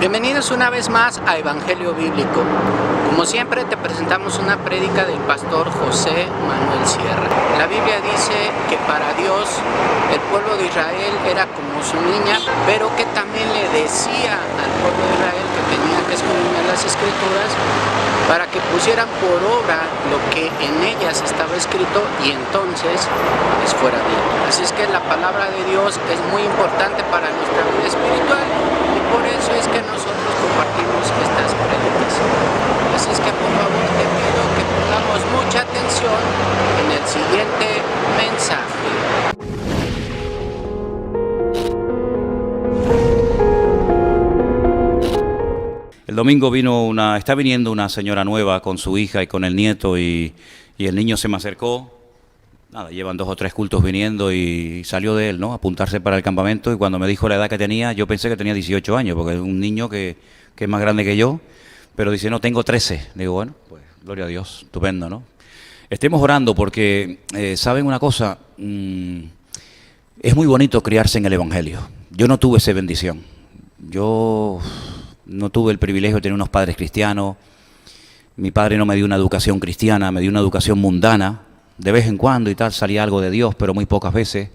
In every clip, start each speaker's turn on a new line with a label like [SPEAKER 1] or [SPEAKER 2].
[SPEAKER 1] Bienvenidos una vez más a Evangelio Bíblico. Como siempre te presentamos una prédica del pastor José Manuel Sierra. La Biblia dice que para Dios el pueblo de Israel era como su niña, pero que también le decía al pueblo de Israel que tenía que escudriñar las Escrituras para que pusieran por obra lo que en ellas estaba escrito y entonces les fuera bien. Así es que la palabra de Dios es muy importante para nuestra vida espiritual y por eso es que nosotros compartimos estas prédicas. Así es que por favor te pido que pongamos mucha atención en el siguiente mensaje.
[SPEAKER 2] El domingo está viniendo una señora nueva con su hija y con el nieto y el niño se me acercó. Nada, llevan 2 o 3 cultos viniendo y salió de él, ¿no? Apuntarse para el campamento, y cuando me dijo la edad que tenía, yo pensé que tenía 18 años, porque es un niño que es más grande que yo, pero dice, no, tengo 13. Digo, bueno, pues gloria a Dios, estupendo, ¿no? Estemos orando porque, ¿saben una cosa? Es muy bonito criarse en el Evangelio. Yo no tuve esa bendición. Yo no tuve el privilegio de tener unos padres cristianos. Mi padre no me dio una educación cristiana, me dio una educación mundana. De vez en cuando y tal salía algo de Dios, pero muy pocas veces.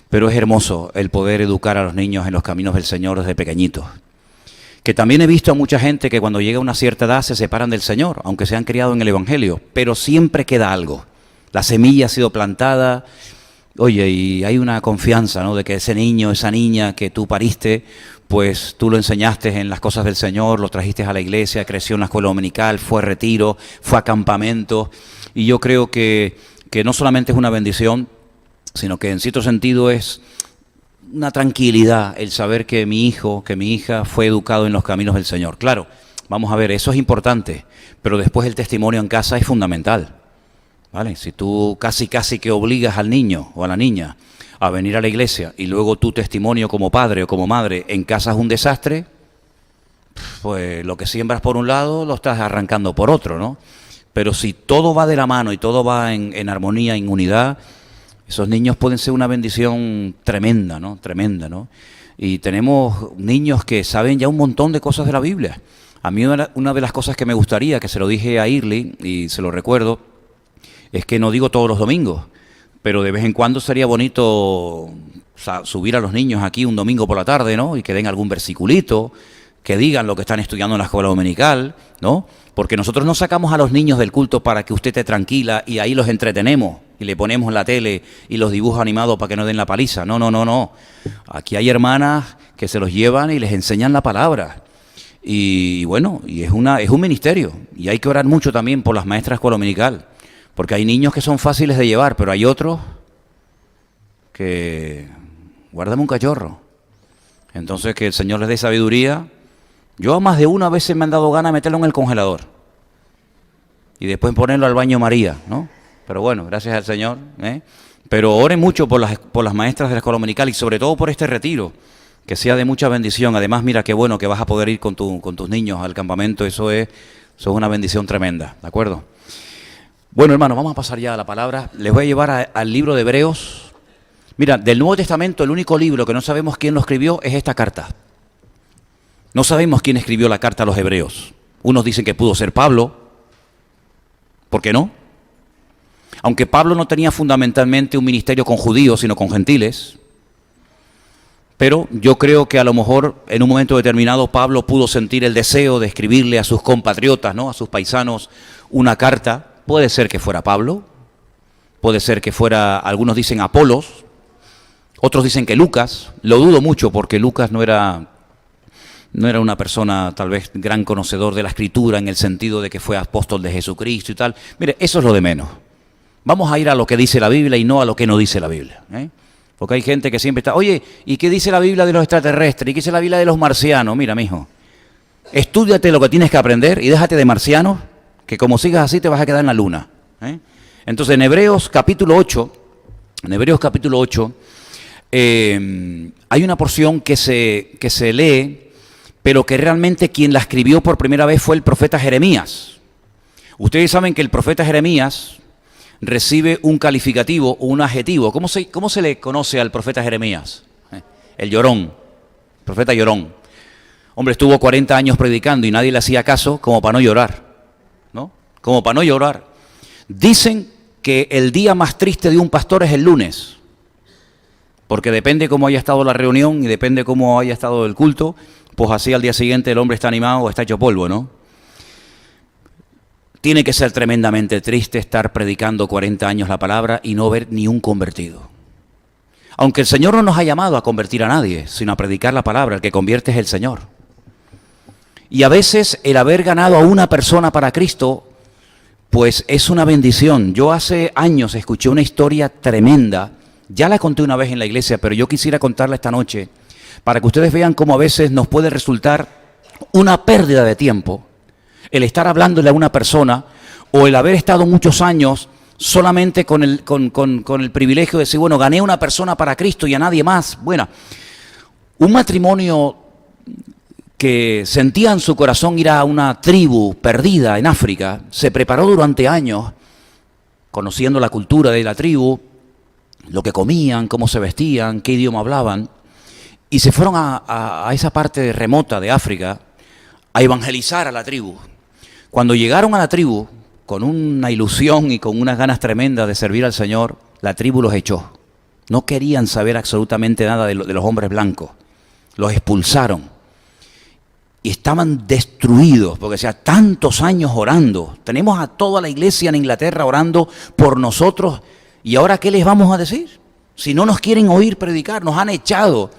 [SPEAKER 2] Pero es hermoso el poder educar a los niños en los caminos del Señor desde pequeñitos. Que también he visto a mucha gente que cuando llega a una cierta edad se separan del Señor, aunque se han criado en el Evangelio, pero siempre queda algo. La semilla ha sido plantada, oye, y hay una confianza, ¿no?, de que ese niño, esa niña que tú pariste, pues tú lo enseñaste en las cosas del Señor, lo trajiste a la iglesia, creció en la escuela dominical, fue a retiro, fue a campamento, y yo creo que no solamente es una bendición, sino que en cierto sentido es una tranquilidad el saber que mi hijo, que mi hija fue educado en los caminos del Señor. Claro, vamos a ver, eso es importante, pero después el testimonio en casa es fundamental, ¿vale? Si tú casi que obligas al niño o a la niña a venir a la iglesia y luego tu testimonio como padre o como madre en casa es un desastre, pues lo que siembras por un lado lo estás arrancando por otro, ¿no? Pero si todo va de la mano y todo va en armonía, en unidad, esos niños pueden ser una bendición tremenda, ¿no? Tremenda, ¿no? Y tenemos niños que saben ya un montón de cosas de la Biblia. A mí una de las cosas que me gustaría, que se lo dije a Irly y se lo recuerdo, es que no digo todos los domingos, pero de vez en cuando sería bonito subir a los niños aquí un domingo por la tarde, ¿no? Y que den algún versiculito, que digan lo que están estudiando en la escuela dominical, ¿no? Porque nosotros no sacamos a los niños del culto para que usted esté tranquila y ahí los entretenemos y le ponemos la tele y los dibujos animados para que no den la paliza. No, no, no, no. Aquí hay hermanas que se los llevan y les enseñan la palabra. Y bueno, y es un ministerio. Y hay que orar mucho también por las maestras de escuela dominical. Porque hay niños que son fáciles de llevar, pero hay otros que guárdame un cachorro. Entonces que el Señor les dé sabiduría. Yo a más de una vez me han dado ganas de meterlo en el congelador y después ponerlo al baño María, ¿no? Pero bueno, gracias al Señor, ¿eh? Pero oren mucho por las maestras de la escuela dominical y sobre todo por este retiro, que sea de mucha bendición. Además, mira qué bueno que vas a poder ir con tus niños al campamento, eso es una bendición tremenda, ¿de acuerdo? Bueno, hermanos, vamos a pasar ya a la palabra. Les voy a llevar al libro de Hebreos. Mira, del Nuevo Testamento el único libro que no sabemos quién lo escribió es esta carta. No sabemos quién escribió la carta a los hebreos. Unos dicen que pudo ser Pablo. ¿Por qué no? Aunque Pablo no tenía fundamentalmente un ministerio con judíos, sino con gentiles. Pero yo creo que a lo mejor en un momento determinado Pablo pudo sentir el deseo de escribirle a sus compatriotas, ¿no?, a sus paisanos, una carta. Puede ser que fuera Pablo. Puede ser que fuera, algunos dicen Apolos. Otros dicen que Lucas. Lo dudo mucho porque Lucas no era una persona tal vez gran conocedor de la Escritura en el sentido de que fue apóstol de Jesucristo y tal. Mire, eso es lo de menos. Vamos a ir a lo que dice la Biblia y no a lo que no dice la Biblia, ¿eh? Porque hay gente que siempre está, oye, ¿y qué dice la Biblia de los extraterrestres? ¿Y qué dice la Biblia de los marcianos? Mira, mijo, estúdiate lo que tienes que aprender y déjate de marcianos, que como sigas así te vas a quedar en la luna, ¿eh? Entonces en Hebreos capítulo 8, hay una porción que se lee, pero que realmente quien la escribió por primera vez fue el profeta Jeremías. Ustedes saben que el profeta Jeremías recibe un calificativo o un adjetivo. ¿Cómo se le conoce al profeta Jeremías? El llorón, profeta llorón. Hombre, estuvo 40 años predicando y nadie le hacía caso, como para no llorar, ¿no? Como para no llorar. Dicen que el día más triste de un pastor es el lunes, porque depende cómo haya estado la reunión y depende cómo haya estado el culto, pues así al día siguiente el hombre está animado o está hecho polvo, ¿no? Tiene que ser tremendamente triste estar predicando 40 años la palabra y no ver ni un convertido. Aunque el Señor no nos ha llamado a convertir a nadie, sino a predicar la palabra, el que convierte es el Señor. Y a veces el haber ganado a una persona para Cristo, pues es una bendición. Yo hace años escuché una historia tremenda, ya la conté una vez en la iglesia, pero yo quisiera contarla esta noche, para que ustedes vean cómo a veces nos puede resultar una pérdida de tiempo el estar hablándole a una persona o el haber estado muchos años solamente con el privilegio de decir, bueno, gané a una persona para Cristo y a nadie más. Bueno, un matrimonio que sentía en su corazón ir a una tribu perdida en África, se preparó durante años, conociendo la cultura de la tribu, lo que comían, cómo se vestían, qué idioma hablaban, y se fueron a esa parte remota de África a evangelizar a la tribu. Cuando llegaron a la tribu, con una ilusión y con unas ganas tremendas de servir al Señor, la tribu los echó. No querían saber absolutamente nada de los hombres blancos. Los expulsaron. Y estaban destruidos, porque tantos años orando. Tenemos a toda la iglesia en Inglaterra orando por nosotros. ¿Y ahora qué les vamos a decir? Si no nos quieren oír predicar, nos han echado.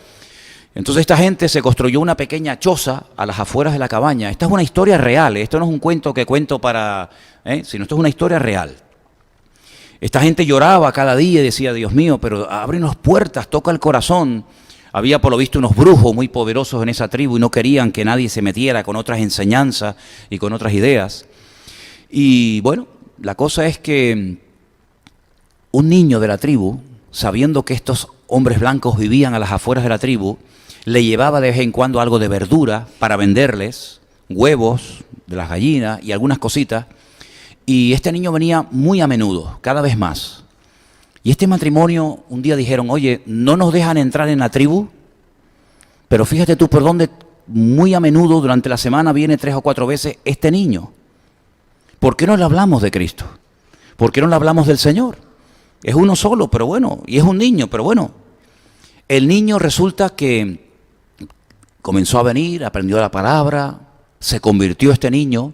[SPEAKER 2] Entonces esta gente se construyó una pequeña choza a las afueras de la cabaña. Esta es una historia real, esto no es un cuento que cuento sino esto es una historia real. Esta gente lloraba cada día y decía, Dios mío, pero ábrenos puertas, toca el corazón. Había por lo visto unos brujos muy poderosos en esa tribu y no querían que nadie se metiera con otras enseñanzas y con otras ideas. Y bueno, la cosa es que un niño de la tribu, sabiendo que estos hombres blancos vivían a las afueras de la tribu, le llevaba de vez en cuando algo de verdura para venderles, huevos de las gallinas y algunas cositas. Y este niño venía muy a menudo, cada vez más. Y este matrimonio un día dijeron, oye, no nos dejan entrar en la tribu, pero fíjate tú por dónde muy a menudo durante la semana viene 3 o 4 veces este niño. ¿Por qué no le hablamos de Cristo? ¿Por qué no le hablamos del Señor? Es uno solo, pero bueno, y es un niño, pero bueno. El niño resulta que comenzó a venir, aprendió la palabra, se convirtió este niño,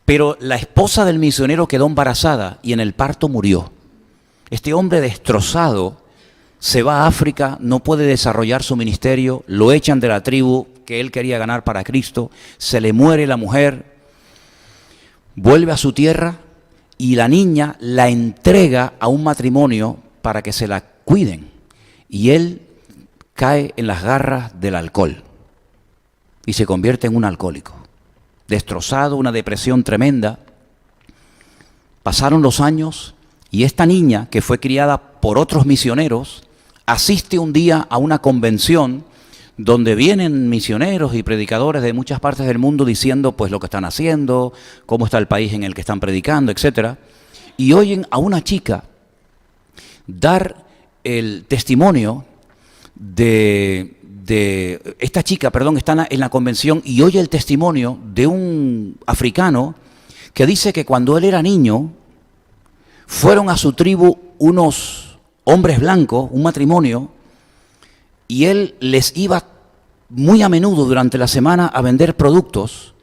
[SPEAKER 2] pero la esposa del misionero quedó embarazada y en el parto murió. Este hombre destrozado se va a África, no puede desarrollar su ministerio, lo echan de la tribu que él quería ganar para Cristo, se le muere la mujer, vuelve a su tierra y la niña la entrega a un matrimonio para que se la cuiden. Y él cae en las garras del alcohol y se convierte en un alcohólico. Destrozado, una depresión tremenda. Pasaron los años y esta niña, que fue criada por otros misioneros, asiste un día a una convención donde vienen misioneros y predicadores de muchas partes del mundo diciendo pues lo que están haciendo, cómo está el país en el que están predicando, etc. Y oyen a una chica dar el testimonio de esta chica, está en la convención y oye el testimonio de un africano que dice que cuando él era niño fueron a su tribu unos hombres blancos, un matrimonio, y él les iba muy a menudo durante la semana a vender productos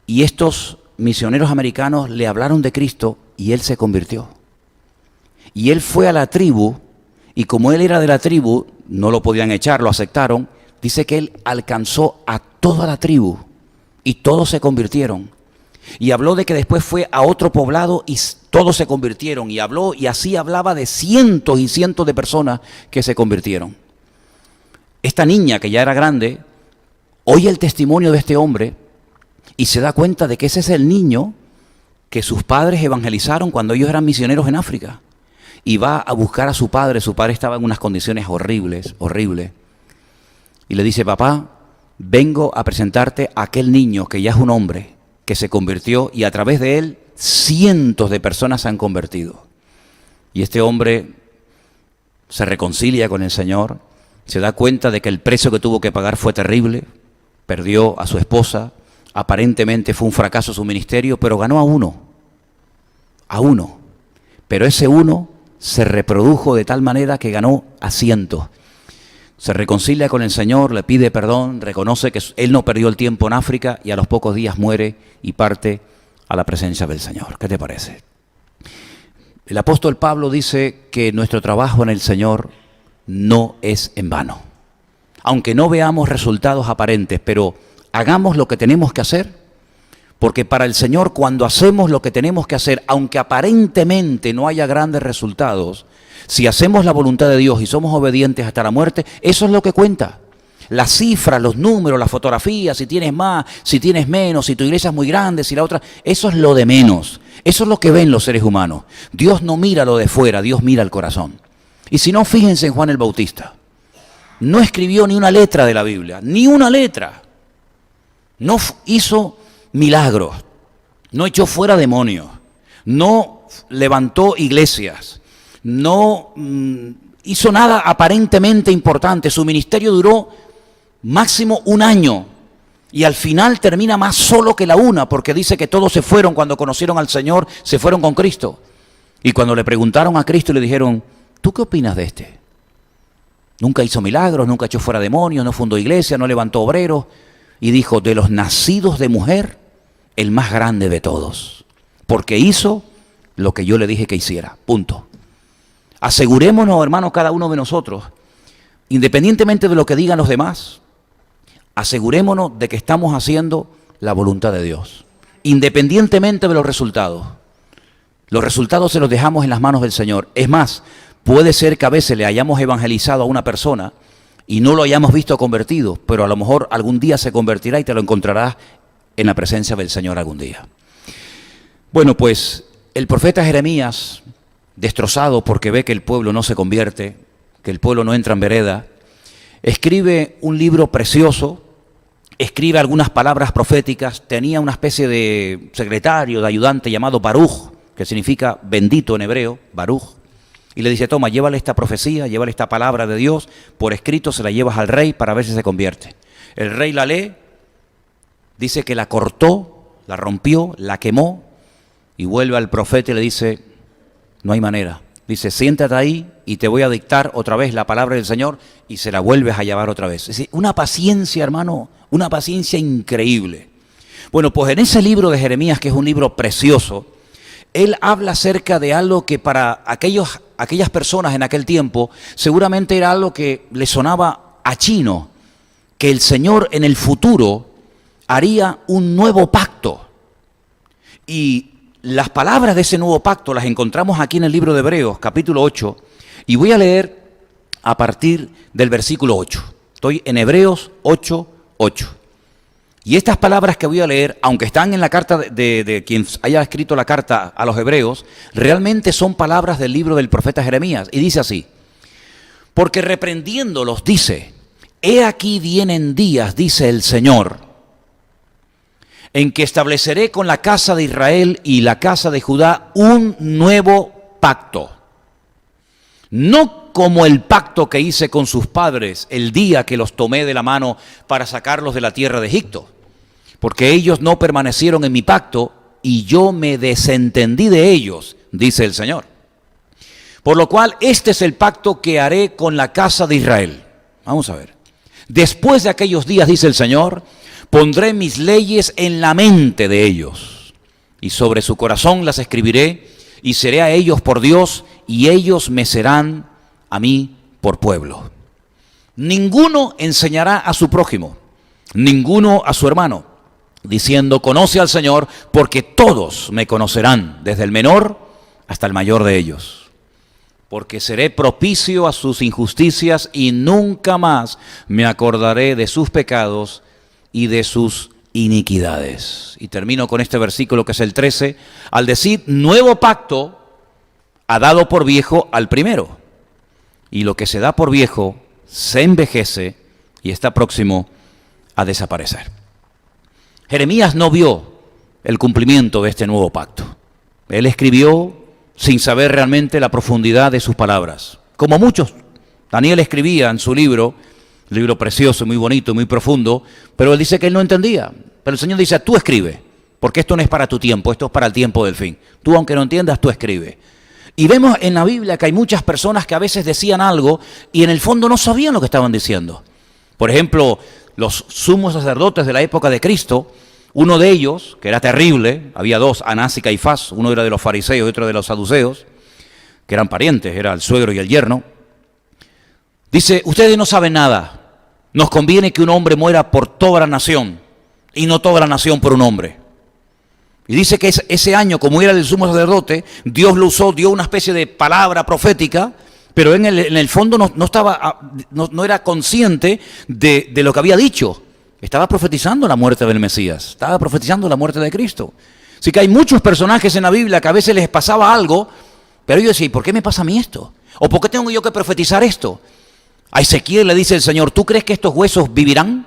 [SPEAKER 2] y estos misioneros americanos le hablaron de Cristo y él se convirtió. Y él fue a la tribu y como él era de la tribu, no lo podían echar, lo aceptaron. Dice que él alcanzó a toda la tribu y todos se convirtieron. Y habló de que después fue a otro poblado y todos se convirtieron. Y habló y así hablaba de cientos y cientos de personas que se convirtieron. Esta niña, que ya era grande, oye el testimonio de este hombre y se da cuenta de que ese es el niño que sus padres evangelizaron cuando ellos eran misioneros en África. Y va a buscar a su padre estaba en unas condiciones horribles. Y le dice, papá, vengo a presentarte a aquel niño que ya es un hombre, que se convirtió y a través de él cientos de personas se han convertido. Y este hombre se reconcilia con el Señor, se da cuenta de que el precio que tuvo que pagar fue terrible, perdió a su esposa, aparentemente fue un fracaso su ministerio, pero ganó a uno. Pero ese uno se reprodujo de tal manera que ganó a cientos. Se reconcilia con el Señor, le pide perdón, reconoce que él no perdió el tiempo en África y a los pocos días muere y parte a la presencia del Señor. ¿Qué te parece? El apóstol Pablo dice que nuestro trabajo en el Señor no es en vano. Aunque no veamos resultados aparentes, pero hagamos lo que tenemos que hacer, porque para el Señor, cuando hacemos lo que tenemos que hacer, aunque aparentemente no haya grandes resultados, si hacemos la voluntad de Dios y somos obedientes hasta la muerte, eso es lo que cuenta. Las cifras, los números, las fotografías, si tienes más, si tienes menos, si tu iglesia es muy grande, si la otra, eso es lo de menos. Eso es lo que ven los seres humanos. Dios no mira lo de fuera, Dios mira el corazón. Y si no, fíjense en Juan el Bautista. No escribió ni una letra de la Biblia, ni una letra. No hizo milagros, no echó fuera demonios, no levantó iglesias, no hizo nada aparentemente importante. Su ministerio duró máximo 1 año y al final termina más solo que la una, porque dice que todos se fueron cuando conocieron al Señor, se fueron con Cristo. Y cuando le preguntaron a Cristo le dijeron, ¿tú qué opinas de este? Nunca hizo milagros, nunca echó fuera demonios, no fundó iglesia, no levantó obreros. Y dijo, de los nacidos de mujer, el más grande de todos, porque hizo lo que yo le dije que hiciera, punto. Asegurémonos, hermanos, cada uno de nosotros, independientemente de lo que digan los demás, asegurémonos de que estamos haciendo la voluntad de Dios, independientemente de los resultados. Los resultados se los dejamos en las manos del Señor. Es más, puede ser que a veces le hayamos evangelizado a una persona y no lo hayamos visto convertido, pero a lo mejor algún día se convertirá y te lo encontrarás en la presencia del Señor algún día. Bueno, pues el profeta Jeremías, destrozado porque ve que el pueblo no se convierte, que el pueblo no entra en vereda, escribe un libro precioso, escribe algunas palabras proféticas, tenía una especie de secretario, de ayudante llamado Baruch, que significa bendito en hebreo, Baruch, y le dice, toma, llévale esta profecía, llévale esta palabra de Dios, por escrito se la llevas al rey para ver si se convierte. El rey la lee, dice que la cortó, la rompió, la quemó, y vuelve al profeta y le dice, no hay manera. Dice, siéntate ahí y te voy a dictar otra vez la palabra del Señor, y se la vuelves a llevar otra vez. Es decir, una paciencia, hermano, una paciencia increíble. Bueno, pues en ese libro de Jeremías, que es un libro precioso, él habla acerca de algo que para aquellas personas en aquel tiempo seguramente era algo que le sonaba a chino, que el Señor en el futuro haría un nuevo pacto. Y las palabras de ese nuevo pacto las encontramos aquí en el libro de Hebreos, capítulo 8, y voy a leer a partir del versículo 8. Estoy en Hebreos 8, 8. Y estas palabras que voy a leer, aunque están en la carta de quien haya escrito la carta a los hebreos, realmente son palabras del libro del profeta Jeremías. Y dice así, porque reprendiéndolos dice, he aquí vienen días, dice el Señor, en que estableceré con la casa de Israel y la casa de Judá un nuevo pacto. No como el pacto que hice con sus padres el día que los tomé de la mano para sacarlos de la tierra de Egipto, porque ellos no permanecieron en mi pacto y yo me desentendí de ellos, dice el Señor. Por lo cual este es el pacto que haré con la casa de Israel. Vamos a ver. Después de aquellos días, dice el Señor, pondré mis leyes en la mente de ellos y sobre su corazón las escribiré y seré a ellos por Dios y ellos me serán a mí por pueblo. Ninguno enseñará a su prójimo, ninguno a su hermano, diciendo, conoce al Señor, porque todos me conocerán, desde el menor hasta el mayor de ellos. Porque seré propicio a sus injusticias y nunca más me acordaré de sus pecados y de sus iniquidades. Y termino con este versículo que es el 13, al decir, nuevo pacto ha dado por viejo al primero. Y lo que se da por viejo se envejece y está próximo a desaparecer. Jeremías no vio el cumplimiento de este nuevo pacto. Él escribió sin saber realmente la profundidad de sus palabras. Como muchos, Daniel escribía en su libro libro precioso, muy bonito, muy profundo, pero él dice que él no entendía. Pero el Señor dice, tú escribe, porque esto no es para tu tiempo, esto es para el tiempo del fin. Tú, aunque no entiendas, tú escribe. Y vemos en la Biblia que hay muchas personas que a veces decían algo y en el fondo no sabían lo que estaban diciendo. Por ejemplo, los sumos sacerdotes de la época de Cristo, uno de ellos, que era terrible, había dos, Anás y Caifás, uno era de los fariseos y otro de los saduceos, que eran parientes, era el suegro y el yerno. Dice, ustedes no saben nada, nos conviene que un hombre muera por toda la nación y no toda la nación por un hombre. Y dice que ese año, como era el sumo sacerdote, Dios lo usó, dio una especie de palabra profética, pero en el fondo no era consciente de lo que había dicho. Estaba profetizando la muerte del Mesías, estaba profetizando la muerte de Cristo. Así que hay muchos personajes en la Biblia que a veces les pasaba algo, pero ellos decían, ¿por qué me pasa a mí esto? ¿O por qué tengo yo que profetizar esto? A Ezequiel le dice el Señor, ¿tú crees que estos huesos vivirán?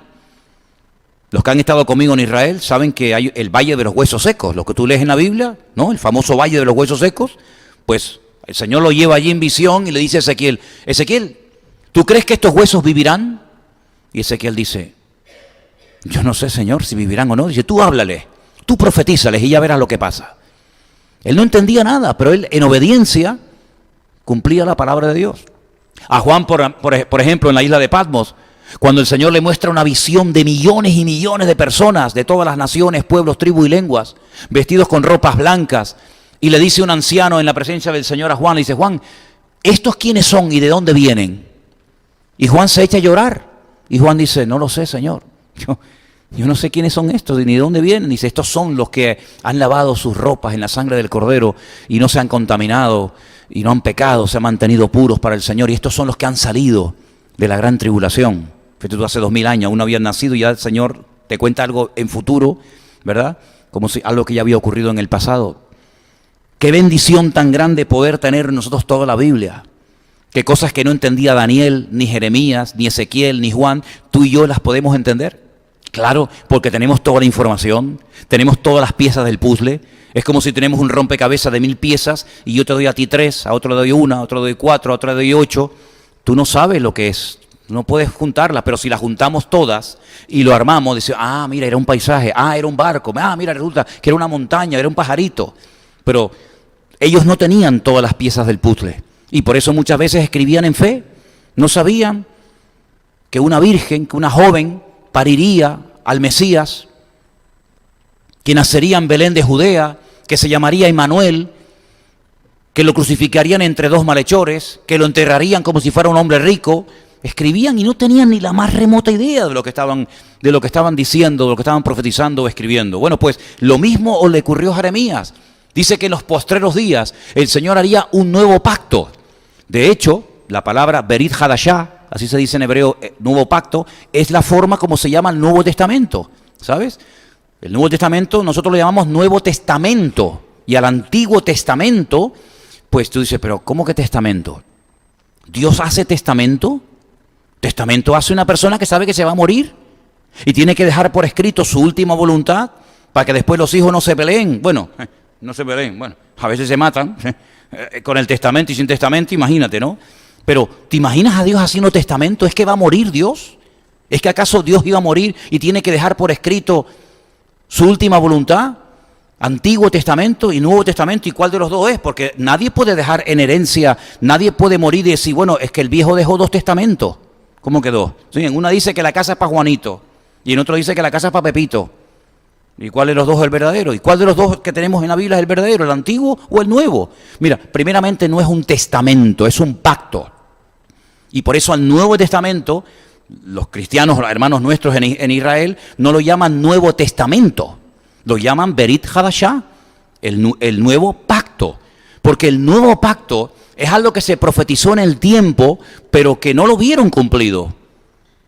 [SPEAKER 2] Los que han estado conmigo en Israel saben que hay el valle de los huesos secos, lo que tú lees en la Biblia, ¿no? El famoso valle de los huesos secos. Pues el Señor lo lleva allí en visión y le dice a Ezequiel, Ezequiel, ¿tú crees que estos huesos vivirán? Y Ezequiel dice, yo no sé, Señor, si vivirán o no. Dice, tú háblale, tú profetízales y ya verás lo que pasa. Él no entendía nada, pero él en obediencia cumplía la palabra de Dios. A Juan, por ejemplo, en la isla de Patmos, cuando el Señor le muestra una visión de millones y millones de personas de todas las naciones, pueblos, tribus y lenguas, vestidos con ropas blancas, y le dice un anciano en la presencia del Señor a Juan, le dice, Juan, ¿estos quiénes son y de dónde vienen? Y Juan se echa a llorar, y Juan dice, no lo sé, Señor, yo no sé quiénes son estos ni de dónde vienen. Dice, estos son los que han lavado sus ropas en la sangre del Cordero y no se han contaminado y no han pecado, se han mantenido puros para el Señor, y estos son los que han salido de la gran tribulación. Fíjate tú, hace 2000 años aún no habían nacido y ya el Señor te cuenta algo en futuro, ¿verdad? Como si algo que ya había ocurrido en el pasado. Qué bendición tan grande poder tener nosotros toda la Biblia. Qué cosas que no entendía Daniel, ni Jeremías, ni Ezequiel, ni Juan, tú y yo las podemos entender. Claro, porque tenemos toda la información, tenemos todas las piezas del puzzle. Es como si tenemos un rompecabezas de 1000 piezas y yo te doy a ti 3, a otro le doy 1, a otro le doy 4, a otro le doy 8. Tú no sabes lo que es, no puedes juntarlas, pero si las juntamos todas y lo armamos, dices, ah, mira, era un paisaje, ah, era un barco, ah, mira, resulta que era una montaña, era un pajarito. Pero ellos no tenían todas las piezas del puzzle y por eso muchas veces escribían en fe. No sabían que una virgen, que una joven pariría al Mesías, que nacería en Belén de Judea, que se llamaría Emmanuel, que lo crucificarían entre dos malhechores, que lo enterrarían como si fuera un hombre rico. Escribían y no tenían ni la más remota idea de lo que estaban diciendo, de lo que estaban profetizando o escribiendo. Bueno, pues lo mismo le ocurrió a Jeremías. Dice que en los postreros días el Señor haría un nuevo pacto. De hecho, la palabra Berit Hadashah, así se dice en hebreo, nuevo pacto, es la forma como se llama el Nuevo Testamento, ¿sabes? El Nuevo Testamento nosotros lo llamamos Nuevo Testamento, y al Antiguo Testamento, pues tú dices, pero ¿cómo que testamento? ¿Dios hace testamento? Testamento hace una persona que sabe que se va a morir y tiene que dejar por escrito su última voluntad para que después los hijos no se peleen. Bueno, no se peleen, bueno, a veces se matan con el testamento y sin testamento, imagínate, ¿no? Pero, ¿te imaginas a Dios haciendo testamento? ¿Es que va a morir Dios? ¿Es que acaso Dios iba a morir y tiene que dejar por escrito su última voluntad? Antiguo Testamento y Nuevo Testamento, ¿y cuál de los dos es? Porque nadie puede dejar en herencia, nadie puede morir y decir, bueno, es que el viejo dejó 2 testamentos. ¿Cómo quedó? Sí, en una dice que la casa es para Juanito y en otro dice que la casa es para Pepito. ¿Y cuál de los dos es el verdadero? ¿Y cuál de los dos que tenemos en la Biblia es el verdadero, el antiguo o el nuevo? Mira, primeramente no es un testamento, es un pacto. Y por eso al Nuevo Testamento, los cristianos, los hermanos nuestros en Israel, no lo llaman Nuevo Testamento, lo llaman Berit Hadashah, el nuevo pacto. Porque el nuevo pacto es algo que se profetizó en el tiempo, pero que no lo vieron cumplido.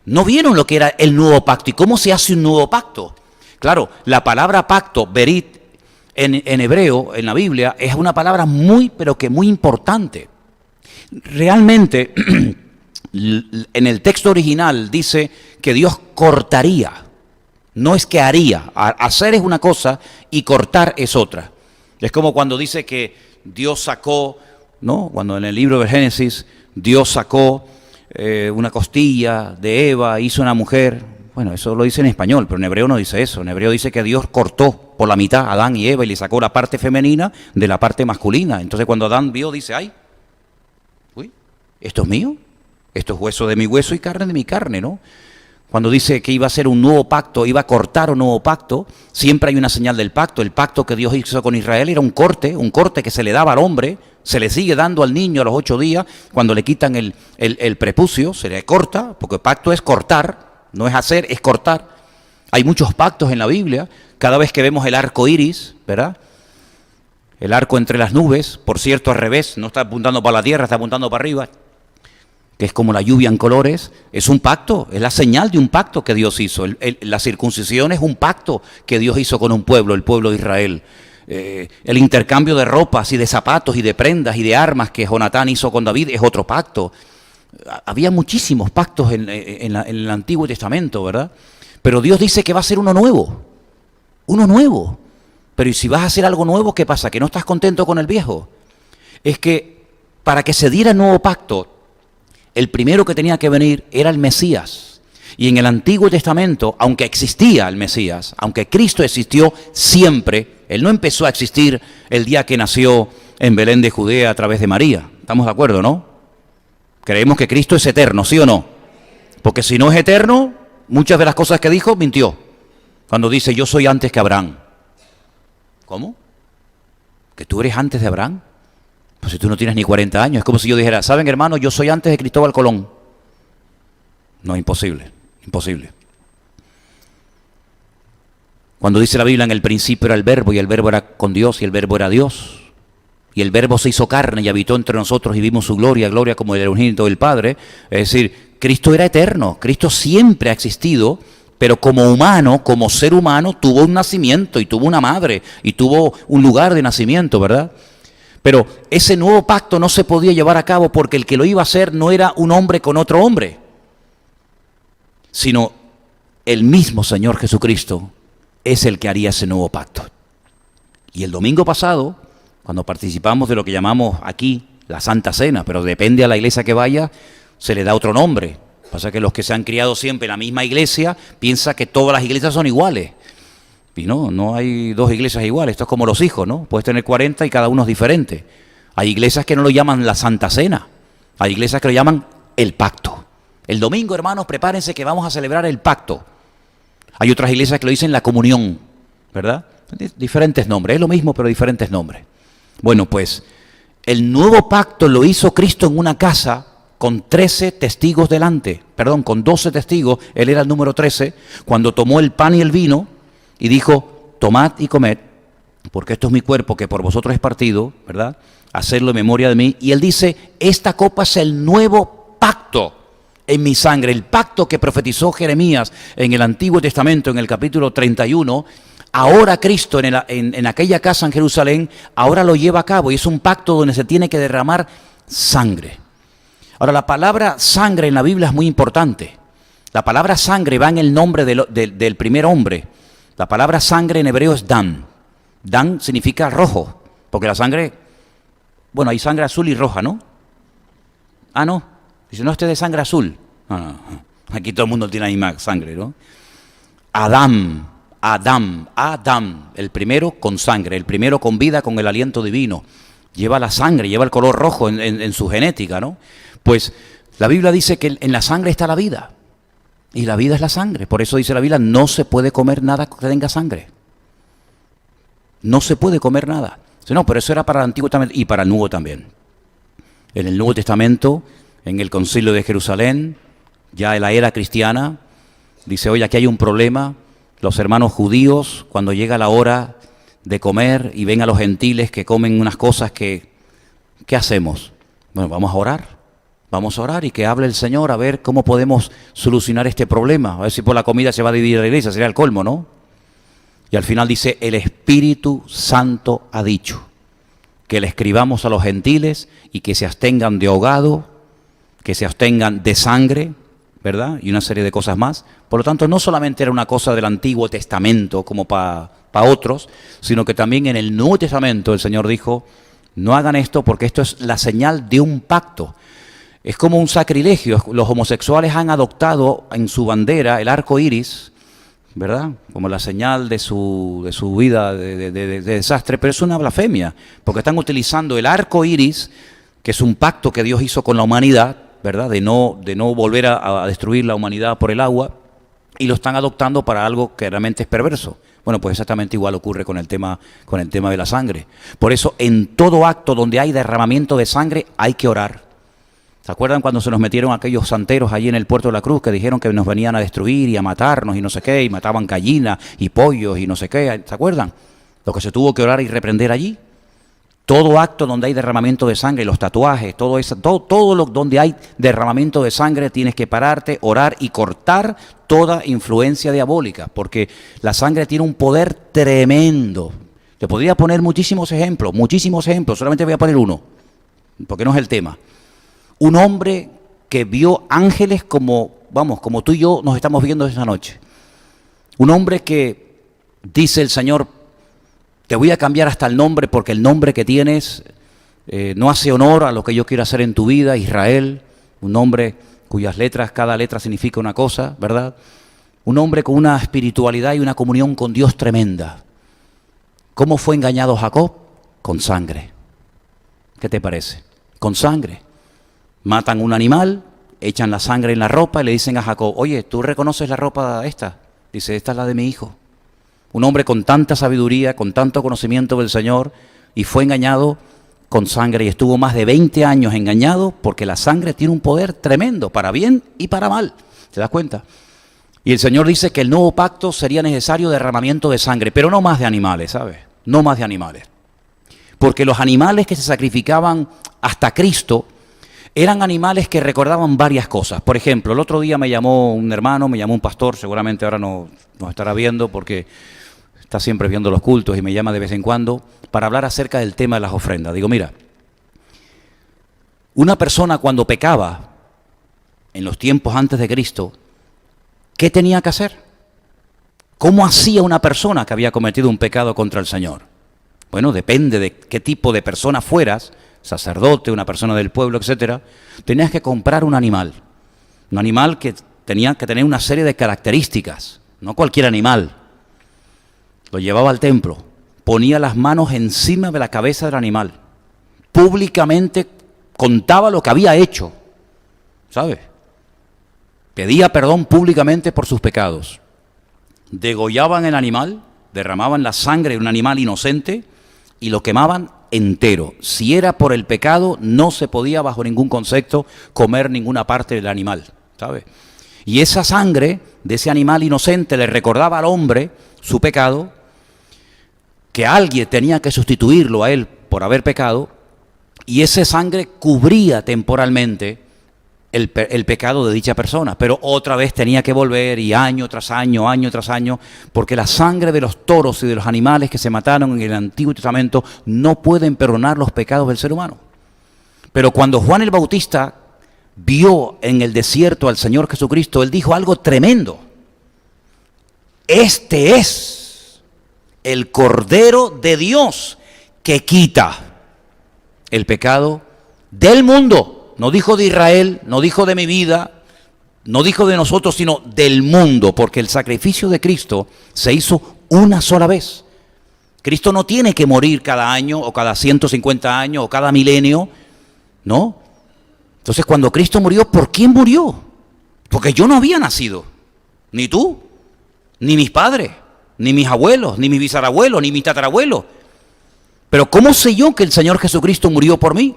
[SPEAKER 2] No vieron lo que era el nuevo pacto. ¿Y cómo se hace un nuevo pacto? Claro, la palabra pacto, berit, en hebreo, en la Biblia, es una palabra muy, pero que muy importante. Realmente, en el texto original dice que Dios cortaría. No es que haría. Hacer es una cosa y cortar es otra. Es como cuando dice que Dios sacó, ¿no? Cuando en el libro de Génesis, Dios sacó una costilla de Eva, hizo una mujer. Bueno, eso lo dice en español, pero en hebreo no dice eso. En hebreo dice que Dios cortó por la mitad a Adán y Eva y le sacó la parte femenina de la parte masculina. Entonces cuando Adán vio, dice, ay, uy, esto es mío, esto es hueso de mi hueso y carne de mi carne, ¿no? Cuando dice que iba a hacer un nuevo pacto, iba a cortar un nuevo pacto, siempre hay una señal del pacto. El pacto que Dios hizo con Israel era un corte que se le daba al hombre, se le sigue dando al niño a los 8 días, cuando le quitan el prepucio, se le corta, porque el pacto es cortar. No es hacer, es cortar. Hay muchos pactos en la Biblia. Cada vez que vemos el arco iris, ¿verdad? El arco entre las nubes, por cierto, al revés, no está apuntando para la tierra, está apuntando para arriba, que es como la lluvia en colores. Es un pacto, es la señal de un pacto que Dios hizo. La circuncisión es un pacto que Dios hizo con un pueblo, el pueblo de Israel. El intercambio de ropas y de zapatos y de prendas y de armas que Jonatán hizo con David es otro pacto. Había muchísimos pactos en el Antiguo Testamento, ¿verdad? Pero Dios dice que va a ser uno nuevo. Uno nuevo. Pero ¿y si vas a hacer algo nuevo, qué pasa? ¿Que no estás contento con el viejo? Es que para que se diera el nuevo pacto, el primero que tenía que venir era el Mesías. Y en el Antiguo Testamento, aunque existía el Mesías, aunque Cristo existió siempre, Él no empezó a existir el día que nació en Belén de Judea a través de María. ¿Estamos de acuerdo, no? Creemos que Cristo es eterno, ¿sí o no? Porque si no es eterno, muchas de las cosas que dijo, mintió. Cuando dice, yo soy antes que Abraham. ¿Cómo? ¿Que tú eres antes de Abraham? Pues si tú no tienes ni 40 años. Es como si yo dijera, ¿saben, hermano? Yo soy antes de Cristóbal Colón. No, imposible, imposible. Cuando dice la Biblia, en el principio era el verbo, y el verbo era con Dios, y el verbo era Dios. Y el verbo se hizo carne y habitó entre nosotros y vimos su gloria, gloria como el unigénito del Padre. Es decir, Cristo era eterno, Cristo siempre ha existido, pero como humano, como ser humano, tuvo un nacimiento y tuvo una madre y tuvo un lugar de nacimiento, ¿verdad? Pero ese nuevo pacto no se podía llevar a cabo porque el que lo iba a hacer no era un hombre con otro hombre, sino el mismo Señor Jesucristo es el que haría ese nuevo pacto. Y el domingo pasado, cuando participamos de lo que llamamos aquí la Santa Cena, pero depende a la iglesia que vaya, se le da otro nombre. Pasa que los que se han criado siempre en la misma iglesia piensan que todas las iglesias son iguales. Y no hay dos iglesias iguales. Esto es como los hijos, ¿no? Puedes tener 40 y cada uno es diferente. Hay iglesias que no lo llaman la Santa Cena. Hay iglesias que lo llaman el pacto. El domingo, hermanos, prepárense que vamos a celebrar el pacto. Hay otras iglesias que lo dicen la comunión, ¿verdad? Diferentes nombres. Es lo mismo, pero diferentes nombres. Bueno, pues el nuevo pacto lo hizo Cristo en una casa con 13 testigos delante, con 12 testigos, Él era el número 13, cuando tomó el pan y el vino y dijo, tomad y comed, porque esto es mi cuerpo que por vosotros es partido, ¿verdad? Hacedlo en memoria de mí. Y Él dice, esta copa es el nuevo pacto en mi sangre, el pacto que profetizó Jeremías en el Antiguo Testamento, en el capítulo 31, ahora Cristo en aquella casa en Jerusalén, ahora lo lleva a cabo y es un pacto donde se tiene que derramar sangre. Ahora, la palabra sangre en la Biblia es muy importante. La palabra sangre va en el nombre del primer hombre. La palabra sangre en hebreo es dan. Dan significa rojo, porque la sangre, bueno, hay sangre azul y roja, ¿no? Ah, no, dice, no, este es de sangre azul. No. Aquí todo el mundo tiene la misma sangre, ¿no? Adam, el primero con sangre, el primero con vida, con el aliento divino. Lleva la sangre, lleva el color rojo en su genética, ¿no? Pues la Biblia dice que en la sangre está la vida, y la vida es la sangre. Por eso dice la Biblia, no se puede comer nada que tenga sangre. No se puede comer nada. No, pero eso era para el Antiguo Testamento y para el Nuevo también. En el Nuevo Testamento, en el Concilio de Jerusalén, ya en la era cristiana, dice, oye, aquí hay un problema. Los hermanos judíos, cuando llega la hora de comer y ven a los gentiles que comen unas cosas ¿qué hacemos? Bueno, vamos a orar y que hable el Señor a ver cómo podemos solucionar este problema. A ver si por la comida se va a dividir la iglesia, sería el colmo, ¿no? Y al final dice, el Espíritu Santo ha dicho que le escribamos a los gentiles y que se abstengan de ahogado, que se abstengan de sangre, ¿verdad? Y una serie de cosas más. Por lo tanto, no solamente era una cosa del Antiguo Testamento como para otros, sino que también en el Nuevo Testamento el Señor dijo, no hagan esto porque esto es la señal de un pacto. Es como un sacrilegio. Los homosexuales han adoptado en su bandera el arco iris, ¿verdad? Como la señal de su vida de desastre, pero es una blasfemia, porque están utilizando el arco iris, que es un pacto que Dios hizo con la humanidad, ¿verdad? De no volver a destruir la humanidad por el agua, y lo están adoptando para algo que realmente es perverso. Bueno, pues exactamente igual ocurre con el tema de la sangre. Por eso, en todo acto donde hay derramamiento de sangre, hay que orar. ¿Se acuerdan cuando se nos metieron aquellos santeros allí en el Puerto de la Cruz que dijeron que nos venían a destruir y a matarnos y no sé qué, y mataban gallinas y pollos y no sé qué? ¿Se acuerdan? Lo que se tuvo que orar y reprender allí. Todo acto donde hay derramamiento de sangre, los tatuajes, todo donde hay derramamiento de sangre, tienes que pararte, orar y cortar toda influencia diabólica, porque la sangre tiene un poder tremendo. Te podría poner muchísimos ejemplos, solamente voy a poner uno, porque no es el tema. Un hombre que vio ángeles como tú y yo nos estamos viendo esta noche. Un hombre que dice el Señor: te voy a cambiar hasta el nombre, porque el nombre que tienes no hace honor a lo que yo quiero hacer en tu vida, Israel. Un nombre cuyas letras, cada letra significa una cosa, ¿verdad? Un hombre con una espiritualidad y una comunión con Dios tremenda. ¿Cómo fue engañado Jacob? Con sangre. ¿Qué te parece? Con sangre. Matan un animal, echan la sangre en la ropa y le dicen a Jacob: oye, ¿tú reconoces la ropa esta? Dice: esta es la de mi hijo. Un hombre con tanta sabiduría, con tanto conocimiento del Señor, y fue engañado con sangre, y estuvo más de 20 años engañado, porque la sangre tiene un poder tremendo, para bien y para mal. ¿Te das cuenta? Y el Señor dice que el nuevo pacto sería necesario derramamiento de sangre, pero no más de animales, ¿sabes? No más de animales. Porque los animales que se sacrificaban hasta Cristo eran animales que recordaban varias cosas. Por ejemplo, el otro día me llamó un hermano, me llamó un pastor, seguramente ahora nos estará viendo porque está siempre viendo los cultos y me llama de vez en cuando para hablar acerca del tema de las ofrendas. Digo: mira, una persona cuando pecaba en los tiempos antes de Cristo, ¿qué tenía que hacer? ¿Cómo hacía una persona que había cometido un pecado contra el Señor? Bueno, depende de qué tipo de persona fueras, sacerdote, una persona del pueblo, etcétera. Tenías que comprar un animal que tenía que tener una serie de características, no cualquier animal. Lo llevaba al templo, ponía las manos encima de la cabeza del animal, públicamente contaba lo que había hecho, ¿sabes? Pedía perdón públicamente por sus pecados. Degollaban el animal, derramaban la sangre de un animal inocente y lo quemaban entero. Si era por el pecado, no se podía bajo ningún concepto comer ninguna parte del animal, ¿sabes? Y esa sangre de ese animal inocente le recordaba al hombre su pecado, que alguien tenía que sustituirlo a él por haber pecado, y esa sangre cubría temporalmente el pecado de dicha persona, pero otra vez tenía que volver, y año tras año, porque la sangre de los toros y de los animales que se mataron en el Antiguo Testamento no pueden perdonar los pecados del ser humano. Pero cuando Juan el Bautista vio en el desierto al Señor Jesucristo, él dijo algo tremendo: este es el Cordero de Dios que quita el pecado del mundo. No dijo de Israel, no dijo de mi vida, no dijo de nosotros, sino del mundo, porque el sacrificio de Cristo se hizo una sola vez. Cristo no tiene que morir cada año, o cada 150 años, o cada milenio, ¿no? Entonces, cuando Cristo murió, ¿por quién murió? Porque yo no había nacido, ni tú, ni mis padres, ni mis abuelos, ni mis bisarabuelos, ni mis tatarabuelos. Pero ¿cómo sé yo que el Señor Jesucristo murió por mí?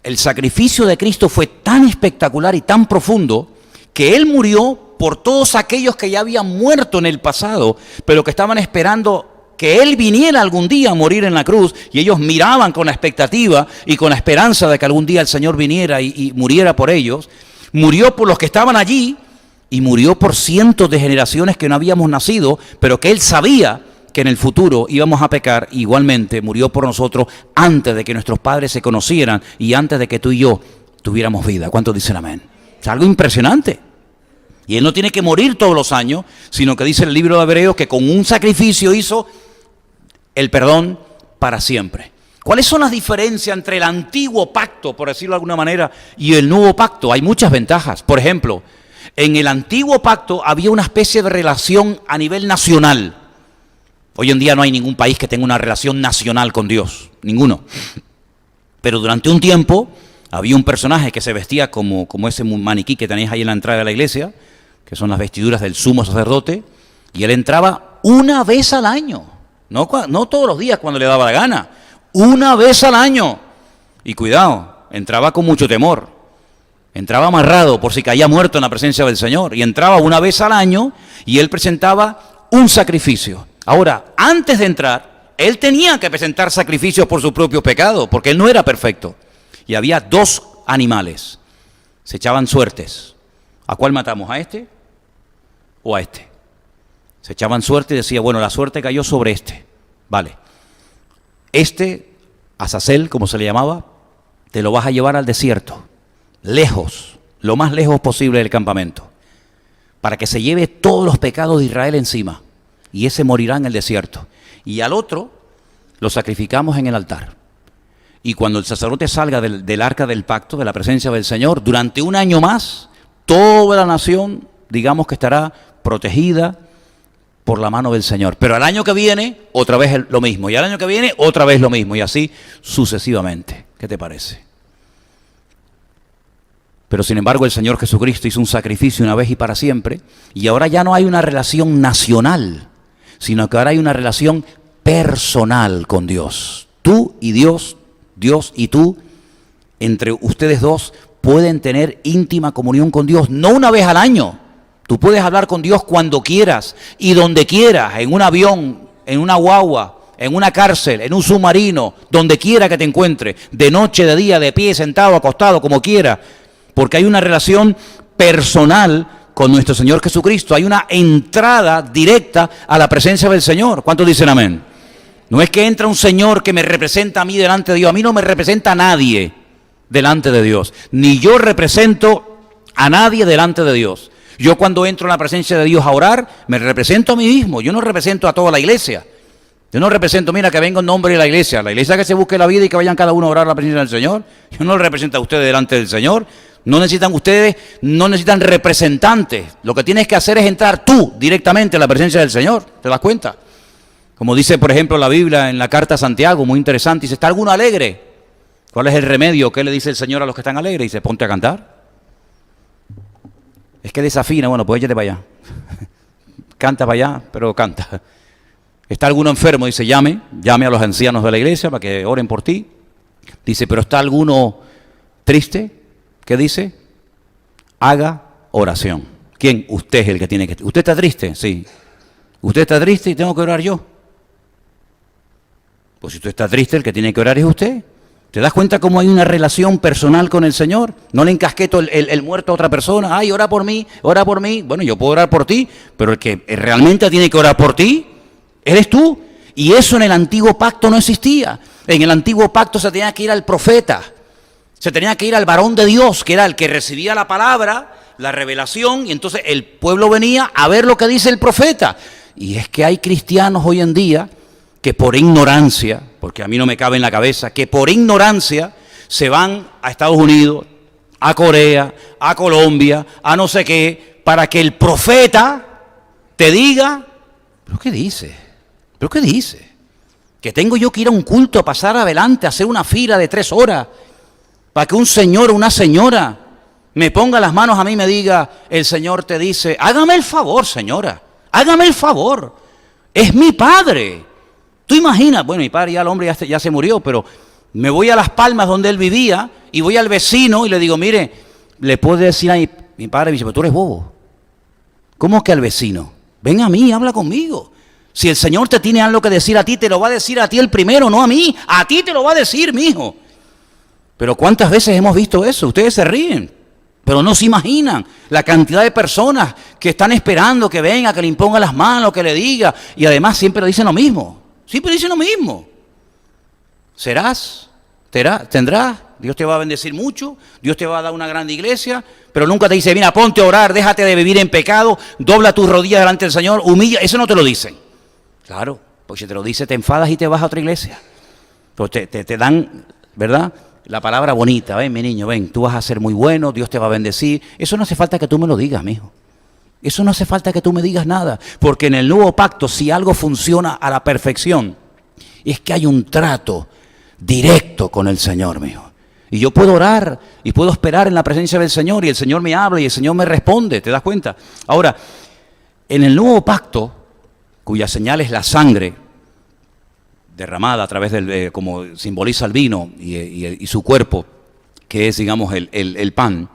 [SPEAKER 2] El sacrificio de Cristo fue tan espectacular y tan profundo que Él murió por todos aquellos que ya habían muerto en el pasado, pero que estaban esperando que Él viniera algún día a morir en la cruz, y ellos miraban con la expectativa y con la esperanza de que algún día el Señor viniera y muriera por ellos. Murió por los que estaban allí y murió por cientos de generaciones que no habíamos nacido, pero que Él sabía que en el futuro íbamos a pecar. Igualmente murió por nosotros antes de que nuestros padres se conocieran y antes de que tú y yo tuviéramos vida. ¿Cuántos dicen amén? Es algo impresionante. Y Él no tiene que morir todos los años, sino que dice el libro de Hebreos que con un sacrificio hizo el perdón para siempre. ¿Cuáles son las diferencias entre el antiguo pacto, por decirlo de alguna manera, y el nuevo pacto? Hay muchas ventajas. Por ejemplo, en el antiguo pacto había una especie de relación a nivel nacional. Hoy en día no hay ningún país que tenga una relación nacional con Dios, ninguno. Pero durante un tiempo había un personaje que se vestía como ese maniquí que tenéis ahí en la entrada de la iglesia, que son las vestiduras del sumo sacerdote, y él entraba una vez al año, no todos los días cuando le daba la gana, una vez al año. Y cuidado, entraba con mucho temor, entraba amarrado por si caía muerto en la presencia del Señor, y entraba una vez al año y él presentaba un sacrificio. Ahora, antes de entrar, él tenía que presentar sacrificios por su propio pecado, porque él no era perfecto. Y había 2 animales, se echaban suertes. ¿A cuál matamos? ¿A este o a este? Se echaban suerte y decía, bueno, la suerte cayó sobre este. Vale. Este, Azazel, como se le llamaba, te lo vas a llevar al desierto, lejos, lo más lejos posible del campamento, para que se lleve todos los pecados de Israel encima, y ese morirá en el desierto. Y al otro lo sacrificamos en el altar. Y cuando el sacerdote salga del arca del pacto, de la presencia del Señor, durante un año más, toda la nación, digamos que estará protegida por la mano del Señor. Pero al año que viene, otra vez lo mismo. Y al año que viene, otra vez lo mismo. Y así sucesivamente. ¿Qué te parece? Pero sin embargo, el Señor Jesucristo hizo un sacrificio una vez y para siempre. Y ahora ya no hay una relación nacional, sino que ahora hay una relación personal con Dios. Tú y Dios, Dios y tú, entre ustedes dos, pueden tener íntima comunión con Dios. No una vez al año. Tú puedes hablar con Dios cuando quieras y donde quieras, en un avión, en una guagua, en una cárcel, en un submarino, donde quiera que te encuentres, de noche, de día, de pie, sentado, acostado, como quiera, porque hay una relación personal con nuestro Señor Jesucristo. Hay una entrada directa a la presencia del Señor. ¿Cuántos dicen amén? No es que entra un Señor que me representa a mí delante de Dios. A mí no me representa a nadie delante de Dios. Ni yo represento a nadie delante de Dios. Yo cuando entro en la presencia de Dios a orar, me represento a mí mismo. Yo no represento a toda la iglesia. Yo no represento, mira, que vengo en nombre de la iglesia que se busque la vida y que vayan cada uno a orar a la presencia del Señor. Yo no represento a ustedes delante del Señor. Ustedes no necesitan representantes. Lo que tienes que hacer es entrar tú directamente a la presencia del Señor. ¿Te das cuenta? Como dice, por ejemplo, la Biblia en la carta a Santiago, muy interesante. Dice, ¿está alguno alegre? ¿Cuál es el remedio? ¿Qué le dice el Señor a los que están alegres? Dice, ponte a cantar. Es que desafina, bueno, pues échate para allá. Canta para allá, pero canta. ¿Está alguno enfermo? Dice, llame a los ancianos de la iglesia para que oren por ti. Dice, pero ¿está alguno triste? ¿Qué dice? Haga oración. ¿Quién? Usted es el que tiene que... ¿Usted está triste? Sí. ¿Usted está triste y tengo que orar yo? Pues si usted está triste, el que tiene que orar es usted. ¿Te das cuenta cómo hay una relación personal con el Señor? No le encasqueto el muerto a otra persona. Ay, ora por mí, ora por mí. Bueno, yo puedo orar por ti, pero el que realmente tiene que orar por ti, eres tú. Y eso en el antiguo pacto no existía. En el antiguo pacto se tenía que ir al profeta. Se tenía que ir al varón de Dios, que era el que recibía la palabra, la revelación, y entonces el pueblo venía a ver lo que dice el profeta. Y es que hay cristianos hoy en día que por ignorancia, porque a mí no me cabe en la cabeza, que por ignorancia se van a Estados Unidos, a Corea, a Colombia, a no sé qué, para que el profeta te diga, ¿pero qué dice? ¿Pero qué dice? Que tengo yo que ir a un culto a pasar adelante, a hacer una fila de 3 horas, para que un señor o una señora me ponga las manos a mí y me diga, el Señor te dice, hágame el favor, señora, hágame el favor, es mi padre. Tú imaginas, bueno, mi padre ya el hombre ya se murió, pero me voy a Las Palmas donde él vivía y voy al vecino y le digo, mire, le puedo decir a mi padre, me dice, pero tú eres bobo. ¿Cómo que al vecino? Ven a mí, habla conmigo. Si el Señor te tiene algo que decir a ti, te lo va a decir a ti el primero, no a mí. A ti te lo va a decir, mijo. Pero ¿cuántas veces hemos visto eso? Ustedes se ríen, pero no se imaginan la cantidad de personas que están esperando que venga, que le imponga las manos, que le diga, y además siempre dicen lo mismo. Siempre dicen lo mismo. Tendrás, Dios te va a bendecir mucho, Dios te va a dar una grande iglesia, pero nunca te dice, mira, ponte a orar, déjate de vivir en pecado, dobla tus rodillas delante del Señor, humilla, eso no te lo dicen. Claro, porque si te lo dice te enfadas y te vas a otra iglesia. Te dan, ¿verdad?, la palabra bonita. Ven, mi niño, ven, tú vas a ser muy bueno, Dios te va a bendecir. Eso no hace falta que tú me lo digas, mijo. Eso no hace falta que tú me digas nada. Porque en el nuevo pacto, si algo funciona a la perfección, es que hay un trato directo con el Señor, mijo. Y yo puedo orar y puedo esperar en la presencia del Señor y el Señor me habla y el Señor me responde. ¿Te das cuenta? Ahora, en el nuevo pacto, cuya señal es la sangre derramada a través del, como simboliza el vino y su cuerpo, que es, digamos, el pan,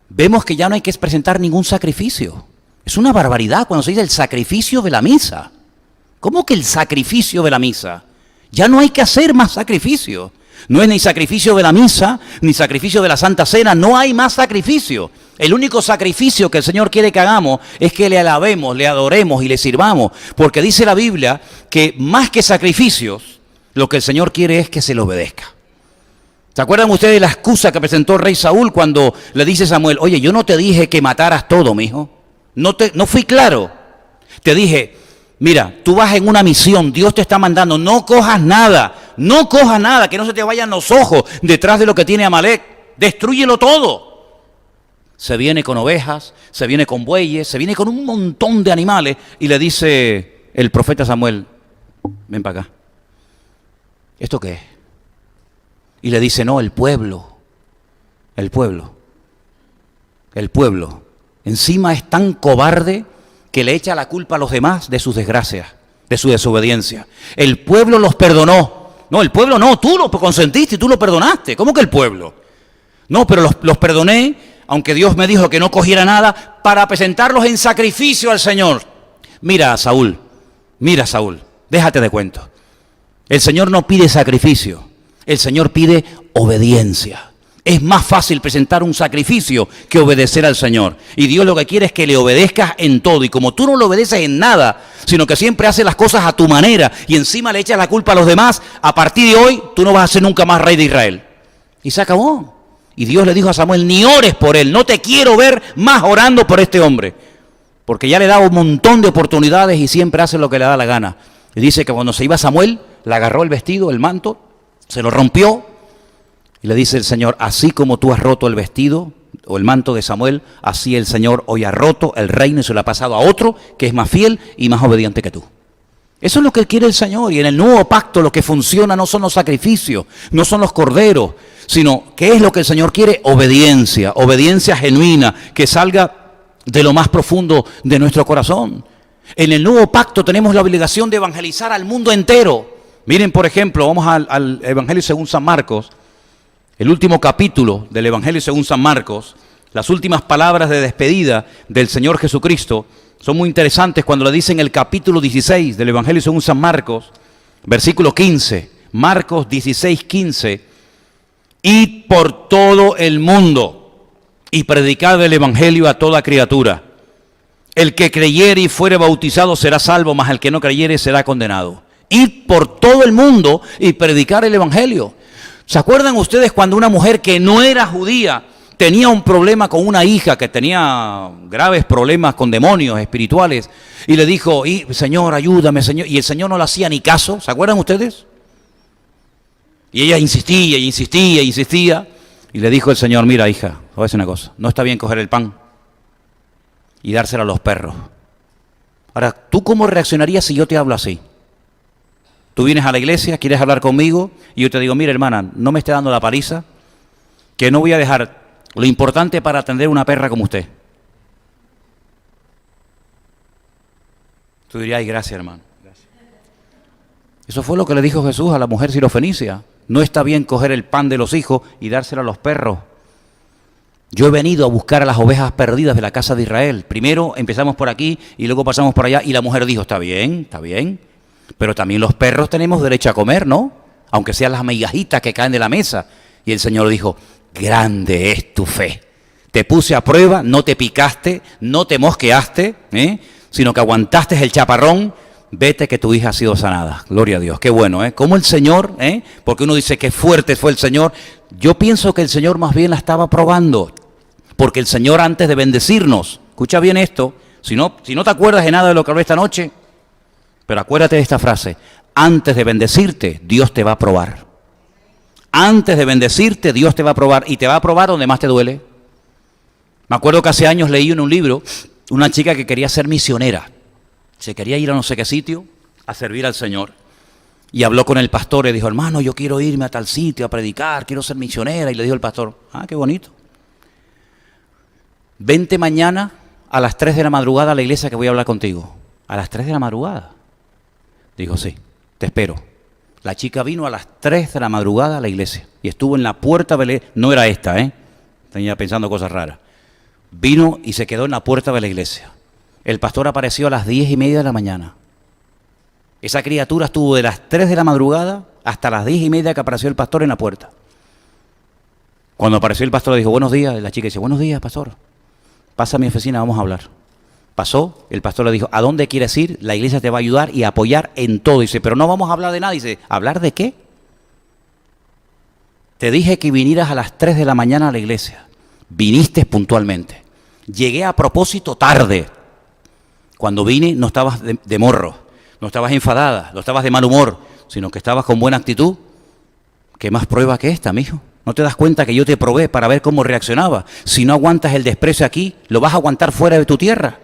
[SPEAKER 2] vemos que ya no hay que presentar ningún sacrificio. Es una barbaridad cuando se dice el sacrificio de la misa. ¿Cómo que el sacrificio de la misa? Ya no hay que hacer más sacrificio. No es ni sacrificio de la misa, ni sacrificio de la Santa Cena, no hay más sacrificio. El único sacrificio que el Señor quiere que hagamos es que le alabemos, le adoremos y le sirvamos. Porque dice la Biblia que más que sacrificios, lo que el Señor quiere es que se le obedezca. ¿Se acuerdan ustedes de la excusa que presentó el rey Saúl cuando le dice Samuel, oye, yo no te dije que mataras todo, mijo? No fui claro. Te dije, mira, tú vas en una misión, Dios te está mandando, no cojas nada, que no se te vayan los ojos detrás de lo que tiene Amalek, destrúyelo todo. Se viene con ovejas, se viene con bueyes, se viene con un montón de animales y le dice el profeta Samuel, ven para acá, ¿esto qué es? Y le dice, no, el pueblo, encima es tan cobarde que le echa la culpa a los demás de sus desgracias, de su desobediencia. El pueblo los perdonó. No, el pueblo no, tú lo consentiste y tú lo perdonaste. ¿Cómo que el pueblo? No, pero los perdoné, aunque Dios me dijo que no cogiera nada, para presentarlos en sacrificio al Señor. Mira, Saúl, déjate de cuento. El Señor no pide sacrificio, el Señor pide obediencia. Es más fácil presentar un sacrificio que obedecer al Señor. Y Dios lo que quiere es que le obedezcas en todo. Y como tú no le obedeces en nada, sino que siempre haces las cosas a tu manera y encima le echas la culpa a los demás, a partir de hoy tú no vas a ser nunca más rey de Israel. Y se acabó. Y Dios le dijo a Samuel, ni ores por él, no te quiero ver más orando por este hombre. Porque ya le he dado un montón de oportunidades y siempre hace lo que le da la gana. Y dice que cuando se iba Samuel, le agarró el vestido, el manto, se lo rompió. Y le dice el Señor, así como tú has roto el vestido o el manto de Samuel, así el Señor hoy ha roto el reino y se lo ha pasado a otro que es más fiel y más obediente que tú. Eso es lo que quiere el Señor. Y en el nuevo pacto lo que funciona no son los sacrificios, no son los corderos, sino ¿qué es lo que el Señor quiere? Obediencia, obediencia genuina, que salga de lo más profundo de nuestro corazón. En el nuevo pacto tenemos la obligación de evangelizar al mundo entero. Miren, por ejemplo, vamos al Evangelio según San Marcos. El último capítulo del Evangelio según San Marcos, las últimas palabras de despedida del Señor Jesucristo, son muy interesantes cuando le dicen el capítulo 16 del Evangelio según San Marcos, versículo 15, Marcos 16, 15, id por todo el mundo y predicad el Evangelio a toda criatura. El que creyere y fuere bautizado será salvo, mas el que no creyere será condenado. Id por todo el mundo y predicar el Evangelio. ¿Se acuerdan ustedes cuando una mujer que no era judía tenía un problema con una hija que tenía graves problemas con demonios espirituales y le dijo, Señor, ayúdame, Señor? Y el Señor no le hacía ni caso. ¿Se acuerdan ustedes? Y ella insistía y le dijo el Señor, mira, hija, te voy a decir una cosa, no está bien coger el pan y dárselo a los perros. Ahora, ¿tú cómo reaccionarías si yo te hablo así? Tú vienes a la iglesia, quieres hablar conmigo y yo te digo, mira hermana, no me esté dando la paliza, que no voy a dejar lo importante para atender una perra como usted. Tú dirías, ay, gracias hermano. Gracias. Eso fue lo que le dijo Jesús a la mujer sirofenicia. No está bien coger el pan de los hijos y dárselo a los perros. Yo he venido a buscar a las ovejas perdidas de la casa de Israel. Primero empezamos por aquí y luego pasamos por allá y la mujer dijo, está bien, pero también los perros tenemos derecho a comer, ¿no? Aunque sean las migajitas que caen de la mesa. Y el Señor dijo, grande es tu fe. Te puse a prueba, no te picaste, no te mosqueaste, sino que aguantaste el chaparrón. Vete que tu hija ha sido sanada. Gloria a Dios, qué bueno, Como el Señor, porque uno dice que fuerte fue el Señor. Yo pienso que el Señor más bien la estaba probando. Porque el Señor antes de bendecirnos, escucha bien esto, si no te acuerdas de nada de lo que hablé esta noche, pero acuérdate de esta frase, antes de bendecirte, Dios te va a probar. Antes de bendecirte, Dios te va a probar, y te va a probar donde más te duele. Me acuerdo que hace años leí en un libro una chica que quería ser misionera. Se quería ir a no sé qué sitio a servir al Señor. Y habló con el pastor y dijo, hermano, yo quiero irme a tal sitio a predicar, quiero ser misionera. Y le dijo el pastor, qué bonito. Vente mañana a las 3 de la madrugada a la iglesia que voy a hablar contigo. ¿A las 3 de la madrugada? Dijo, sí, te espero. La chica vino a las 3 de la madrugada a la iglesia y estuvo en la puerta de la iglesia. No era esta, tenía pensando cosas raras. Vino y se quedó en la puerta de la iglesia. El pastor apareció a las 10:30 de la mañana. Esa criatura estuvo de las 3 de la madrugada hasta las 10:30 que apareció el pastor en la puerta. Cuando apareció el pastor le dijo, buenos días. Y la chica dice, buenos días, pastor. Pasa a mi oficina, vamos a hablar. Pasó, el pastor le dijo, ¿a dónde quieres ir? La iglesia te va a ayudar y a apoyar en todo. Dice, pero no vamos a hablar de nada. Dice, ¿hablar de qué? Te dije que vinieras a las 3 de la mañana a la iglesia. Viniste puntualmente. Llegué a propósito tarde. Cuando vine no estabas de morro, no estabas enfadada, no estabas de mal humor, sino que estabas con buena actitud. ¿Qué más prueba que esta, mijo? ¿No te das cuenta que yo te probé para ver cómo reaccionaba? Si no aguantas el desprecio aquí, lo vas a aguantar fuera de tu tierra.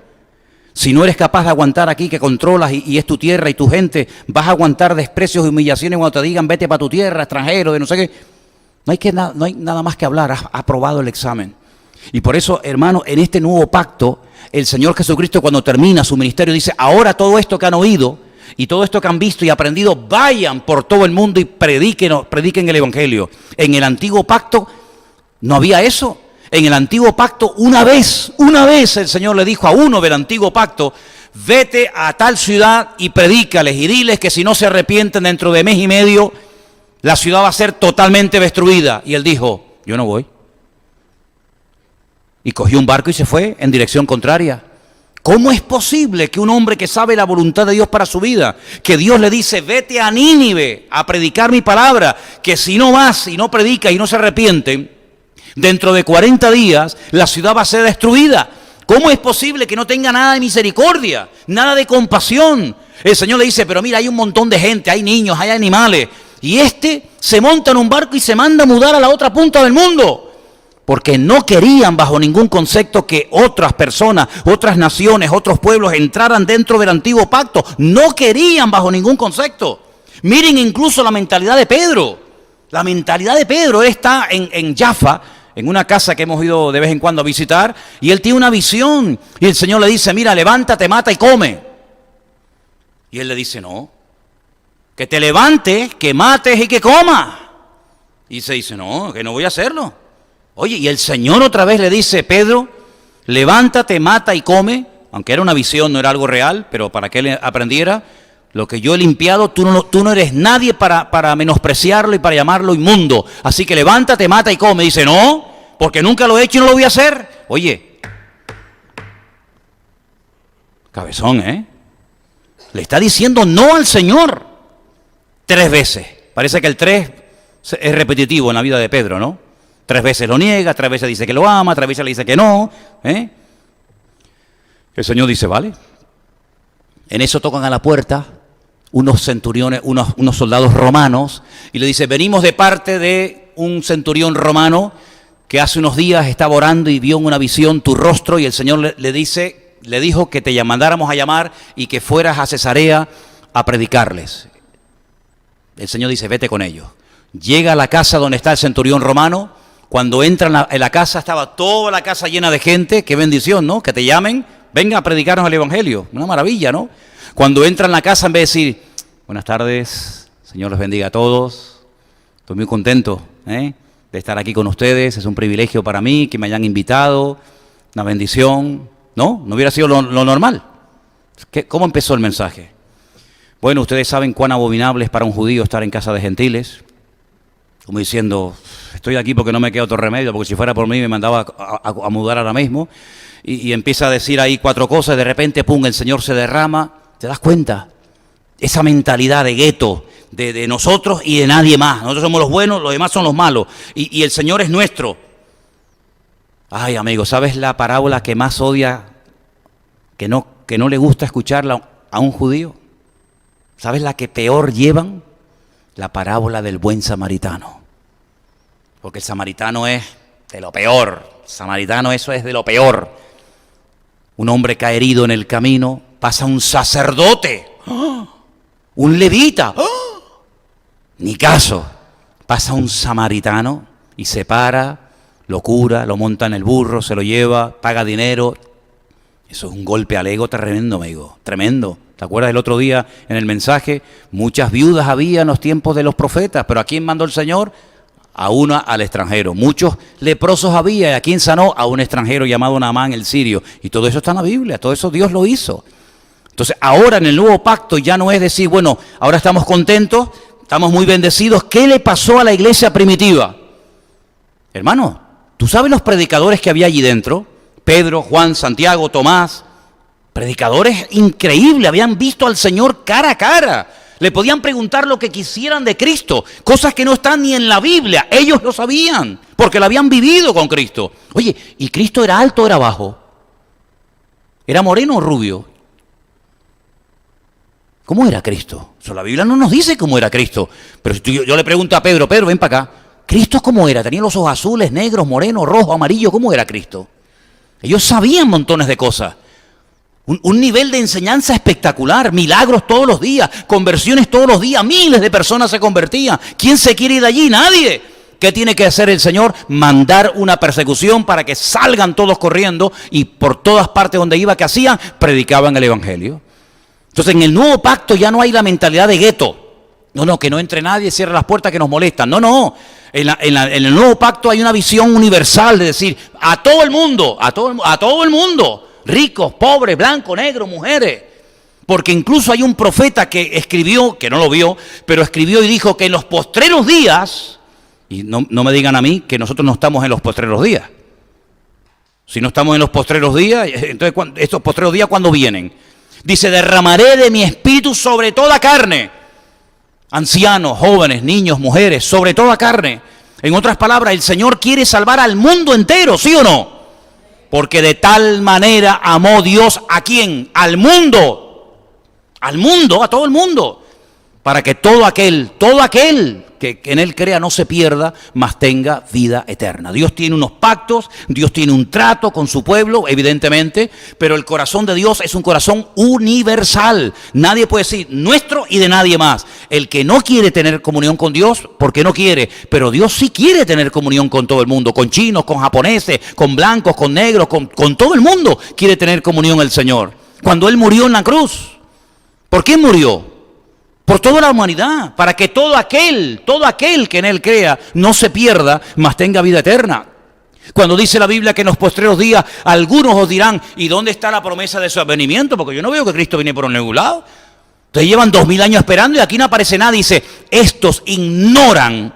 [SPEAKER 2] Si no eres capaz de aguantar aquí, que controlas y es tu tierra y tu gente, vas a aguantar desprecios y humillaciones cuando te digan vete para tu tierra, extranjero, de no sé qué. No hay nada más que hablar, has aprobado el examen. Y por eso, hermano, en este nuevo pacto, el Señor Jesucristo cuando termina su ministerio dice, ahora todo esto que han oído y todo esto que han visto y aprendido, vayan por todo el mundo y prediquen el Evangelio. En el antiguo pacto no había eso. En el antiguo pacto, una vez el Señor le dijo a uno del antiguo pacto, vete a tal ciudad y predícales y diles que si no se arrepienten dentro de mes y medio, la ciudad va a ser totalmente destruida. Y él dijo, yo no voy. Y cogió un barco y se fue en dirección contraria. ¿Cómo es posible que un hombre que sabe la voluntad de Dios para su vida, que Dios le dice, vete a Nínive a predicar mi palabra, que si no vas y no predicas y no se arrepienten, dentro de 40 días la ciudad va a ser destruida? ¿Cómo es posible que no tenga nada de misericordia, nada de compasión? El Señor le dice, pero mira, hay un montón de gente, hay niños, hay animales, y se monta en un barco y se manda a mudar a la otra punta del mundo. Porque no querían bajo ningún concepto que otras personas, otras naciones, otros pueblos entraran dentro del antiguo pacto. No querían bajo ningún concepto. Miren incluso la mentalidad de Pedro. La mentalidad de Pedro, él está en Jaffa, en una casa que hemos ido de vez en cuando a visitar, y él tiene una visión. Y el Señor le dice, mira, levántate, mata y come. Y él le dice, no, que te levantes, que mates y que comas. Y se dice, no, que no voy a hacerlo. Oye, y el Señor otra vez le dice, Pedro, levántate, mata y come, aunque era una visión, no era algo real, pero para que él aprendiera, lo que yo he limpiado, tú no eres nadie para menospreciarlo y para llamarlo inmundo. Así que levántate, mata y come. Dice, no, porque nunca lo he hecho y no lo voy a hacer. Oye, cabezón, le está diciendo no al Señor 3 veces. Parece que el 3 es repetitivo en la vida de Pedro, ¿no? 3 veces lo niega, 3 veces dice que lo ama, 3 veces le dice que no. El Señor dice, vale. En eso tocan a la puerta unos centuriones, unos soldados romanos, y le dice, venimos de parte de un centurión romano que hace unos días estaba orando y vio en una visión tu rostro, y el Señor le dijo que te mandáramos a llamar y que fueras a Cesarea a predicarles. El Señor dice, vete con ellos. Llega a la casa donde está el centurión romano. Cuando entra en la casa, estaba toda la casa llena de gente. Qué bendición, ¿no? Que te llamen, venga a predicarnos el Evangelio. Una maravilla, ¿no? Cuando entra en la casa, en vez de decir, buenas tardes, Señor los bendiga a todos, estoy muy contento de estar aquí con ustedes, es un privilegio para mí que me hayan invitado, una bendición. No hubiera sido lo normal. ¿Cómo empezó el mensaje? Bueno, ustedes saben cuán abominable es para un judío estar en casa de gentiles. Como diciendo, estoy aquí porque no me queda otro remedio, porque si fuera por mí me mandaba a mudar ahora mismo. Y empieza a decir ahí 4 cosas, y de repente, pum, el Señor se derrama. ¿Te das cuenta? Esa mentalidad de gueto, de nosotros y de nadie más. Nosotros somos los buenos, los demás son los malos. Y el Señor es nuestro. Ay, amigo, ¿sabes la parábola que más odia, que no le gusta escucharla a un judío? ¿Sabes la que peor llevan? La parábola del buen samaritano. Porque el samaritano es de lo peor. El samaritano, eso es de lo peor. Un hombre cae herido en el camino, pasa un sacerdote, un levita, ni caso. Pasa un samaritano y se para, lo cura, lo monta en el burro, se lo lleva, paga dinero. Eso es un golpe al ego tremendo, amigo, tremendo. ¿Te acuerdas del otro día en el mensaje? Muchas viudas había en los tiempos de los profetas, pero ¿a quién mandó el Señor? A una al extranjero. Muchos leprosos había, y ¿a quién sanó? A un extranjero llamado Naamán el sirio. Y todo eso está en la Biblia, todo eso Dios lo hizo. Entonces ahora en el nuevo pacto ya no es decir, bueno, ahora estamos contentos, estamos muy bendecidos. ¿Qué le pasó a la iglesia primitiva? Hermano, ¿tú sabes los predicadores que había allí dentro? Pedro, Juan, Santiago, Tomás, predicadores increíbles, habían visto al Señor cara a cara, le podían preguntar lo que quisieran de Cristo, cosas que no están ni en la Biblia, ellos lo sabían, porque lo habían vivido con Cristo. Oye, ¿y Cristo era alto o era bajo? ¿Era moreno o rubio? ¿Cómo era Cristo? O sea, la Biblia no nos dice cómo era Cristo, pero si yo le pregunto a Pedro, Pedro, ven para acá, ¿Cristo cómo era? ¿Tenía los ojos azules, negros, morenos, rojos, amarillos? ¿Cómo era Cristo? Ellos sabían montones de cosas. Un nivel de enseñanza espectacular, milagros todos los días, conversiones todos los días, miles de personas se convertían. ¿Quién se quiere ir de allí? Nadie. ¿Qué tiene que hacer el Señor? Mandar una persecución para que salgan todos corriendo y por todas partes donde iba, ¿qué hacían? Predicaban el Evangelio. Entonces en el nuevo pacto ya no hay la mentalidad de gueto. No, que no entre nadie, cierre las puertas que nos molestan. No. En el nuevo pacto hay una visión universal de decir a todo el mundo, a todo el mundo, ricos, pobres, blancos, negros, mujeres. Porque incluso hay un profeta que escribió, que no lo vio, pero escribió y dijo que en los postreros días, y no me digan a mí que nosotros no estamos en los postreros días. Si no estamos en los postreros días, entonces estos postreros días, ¿cuándo vienen? Dice, derramaré de mi espíritu sobre toda carne. Ancianos, jóvenes, niños, mujeres, sobre toda carne. En otras palabras, el Señor quiere salvar al mundo entero, ¿sí o no? Porque de tal manera amó Dios ¿a quién? Al mundo, a todo el mundo, para que todo aquel que en Él crea no se pierda, mas tenga vida eterna. Dios tiene unos pactos, Dios tiene un trato con su pueblo, evidentemente, pero el corazón de Dios es un corazón universal. Nadie puede decir nuestro y de nadie más. El que no quiere tener comunión con Dios, porque no quiere, pero Dios sí quiere tener comunión con todo el mundo, con chinos, con japoneses, con blancos, con negros, con todo el mundo quiere tener comunión el Señor. Cuando Él murió en la cruz, ¿por qué murió? Por toda la humanidad, para que todo aquel que en Él crea no se pierda, mas tenga vida eterna. Cuando dice la Biblia que en los postreros días algunos os dirán, ¿y dónde está la promesa de su advenimiento? Porque yo no veo que Cristo viene por ningún lado. Ustedes llevan 2000 años esperando y aquí no aparece nada. Dice, estos ignoran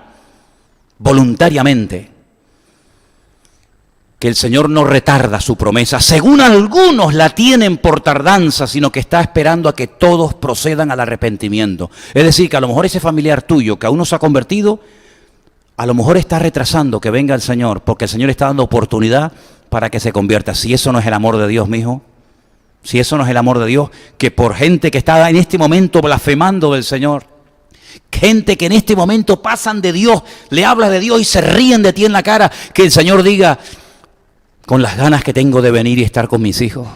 [SPEAKER 2] voluntariamente que el Señor no retarda su promesa, según algunos la tienen por tardanza, sino que está esperando a que todos procedan al arrepentimiento. Es decir, que a lo mejor ese familiar tuyo que aún no se ha convertido, a lo mejor está retrasando que venga el Señor, porque el Señor está dando oportunidad para que se convierta. Si eso no es el amor de Dios, mijo, si eso no es el amor de Dios, que por gente que está en este momento blasfemando del Señor, gente que en este momento pasan de Dios, le hablas de Dios y se ríen de ti en la cara, que el Señor diga, con las ganas que tengo de venir y estar con mis hijos,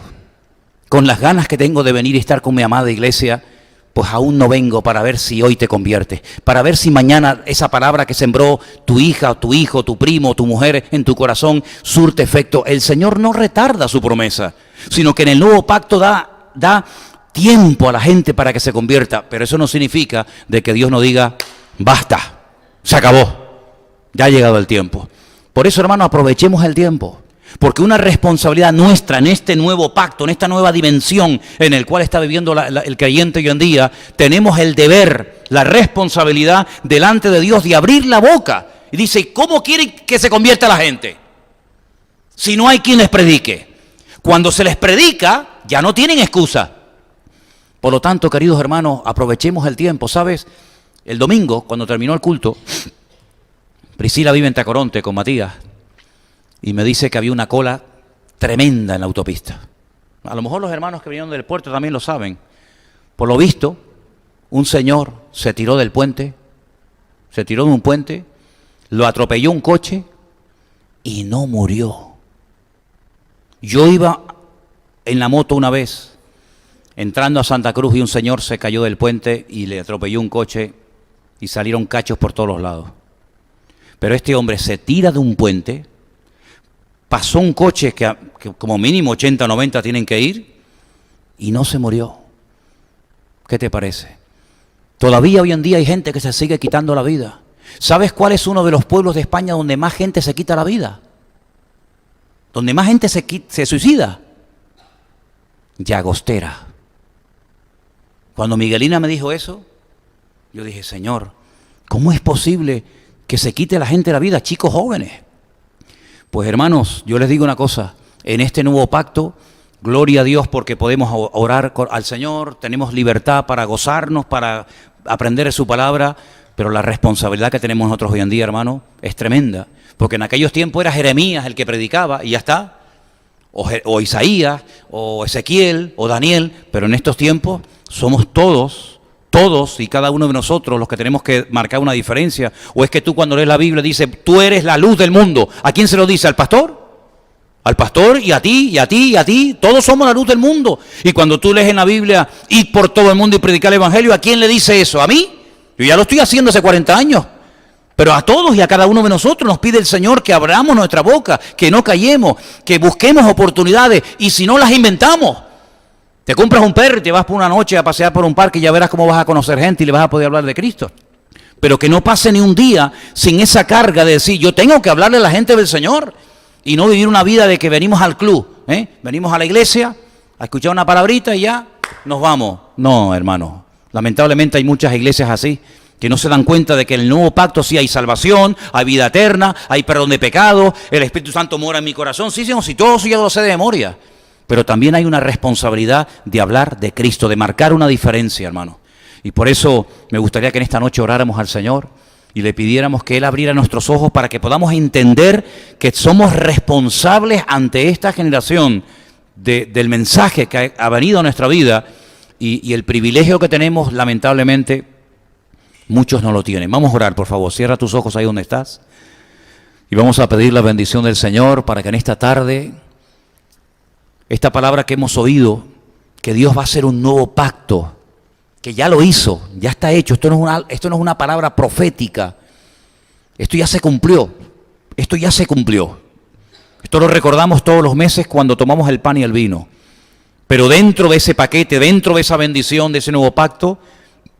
[SPEAKER 2] con las ganas que tengo de venir y estar con mi amada iglesia, pues aún no vengo para ver si hoy te conviertes, para ver si mañana esa palabra que sembró tu hija, tu hijo, tu primo, tu mujer en tu corazón surte efecto. El Señor no retarda su promesa, sino que en el nuevo pacto da tiempo a la gente para que se convierta, pero eso no significa de que Dios no diga, basta, se acabó, ya ha llegado el tiempo. Por eso, hermano, aprovechemos el tiempo. Porque una responsabilidad nuestra en este nuevo pacto, en esta nueva dimensión en el cual está viviendo el creyente hoy en día, tenemos el deber, la responsabilidad delante de Dios de abrir la boca. Y dice, ¿cómo quieren que se convierta la gente? Si no hay quien les predique. Cuando se les predica, ya no tienen excusa. Por lo tanto, queridos hermanos, aprovechemos el tiempo. ¿Sabes? El domingo, cuando terminó el culto, Priscila vive en Tacoronte con Matías. Y me dice que había una cola tremenda en la autopista. A lo mejor los hermanos que vinieron del puerto también lo saben. Por lo visto, un señor se tiró del puente, se tiró de un puente, lo atropelló un coche y no murió. Yo iba en la moto una vez, entrando a Santa Cruz, y un señor se cayó del puente y le atropelló un coche y salieron cachos por todos los lados. Pero este hombre se tira de un puente, pasó un coche que como mínimo 80 o 90 tienen que ir y no se murió. ¿Qué te parece? Todavía hoy en día hay gente que se sigue quitando la vida. ¿Sabes cuál es uno de los pueblos de España donde más gente se quita la vida? Donde más gente se suicida. Llagostera. Cuando Miguelina me dijo eso, yo dije, Señor, ¿cómo es posible que se quite la gente la vida, chicos jóvenes? Pues hermanos, yo les digo una cosa, en este nuevo pacto, gloria a Dios porque podemos orar al Señor, tenemos libertad para gozarnos, para aprender de su palabra, pero la responsabilidad que tenemos nosotros hoy en día, hermano, es tremenda. Porque en aquellos tiempos era Jeremías el que predicaba y ya está, o Isaías, o Ezequiel, o Daniel, pero en estos tiempos somos todos y cada uno de nosotros los que tenemos que marcar una diferencia. ¿O es que tú cuando lees la Biblia dice, tú eres la luz del mundo? ¿A quién se lo dice? ¿Al pastor? Al pastor y a ti, y a ti, y a ti. Todos somos la luz del mundo. Y cuando tú lees en la Biblia, id por todo el mundo y predicar el Evangelio, ¿a quién le dice eso? ¿A mí? Yo ya lo estoy haciendo hace 40 años. Pero a todos y a cada uno de nosotros nos pide el Señor que abramos nuestra boca, que no callemos, que busquemos oportunidades y si no las inventamos. Te compras un perro y te vas por una noche a pasear por un parque y ya verás cómo vas a conocer gente y le vas a poder hablar de Cristo. Pero que no pase ni un día sin esa carga de decir, yo tengo que hablarle a la gente del Señor y no vivir una vida de que venimos al club, venimos a la iglesia a escuchar una palabrita y ya nos vamos. No, hermano, lamentablemente hay muchas iglesias así, que no se dan cuenta de que en el nuevo pacto sí hay salvación, hay vida eterna, hay perdón de pecados, el Espíritu Santo mora en mi corazón. Sí, sí, todo eso ya lo sé de memoria. Pero también hay una responsabilidad de hablar de Cristo, de marcar una diferencia, hermano. Y por eso me gustaría que en esta noche oráramos al Señor y le pidiéramos que Él abriera nuestros ojos para que podamos entender que somos responsables ante esta generación del mensaje que ha venido a nuestra vida y el privilegio que tenemos, lamentablemente, muchos no lo tienen. Vamos a orar, por favor. Cierra tus ojos ahí donde estás. Y vamos a pedir la bendición del Señor para que en esta tarde, esta palabra que hemos oído, que Dios va a hacer un nuevo pacto, que ya lo hizo, ya está hecho. Esto no es una palabra profética. Esto ya se cumplió. Esto ya se cumplió. Esto lo recordamos todos los meses cuando tomamos el pan y el vino. Pero dentro de ese paquete, dentro de esa bendición, de ese nuevo pacto,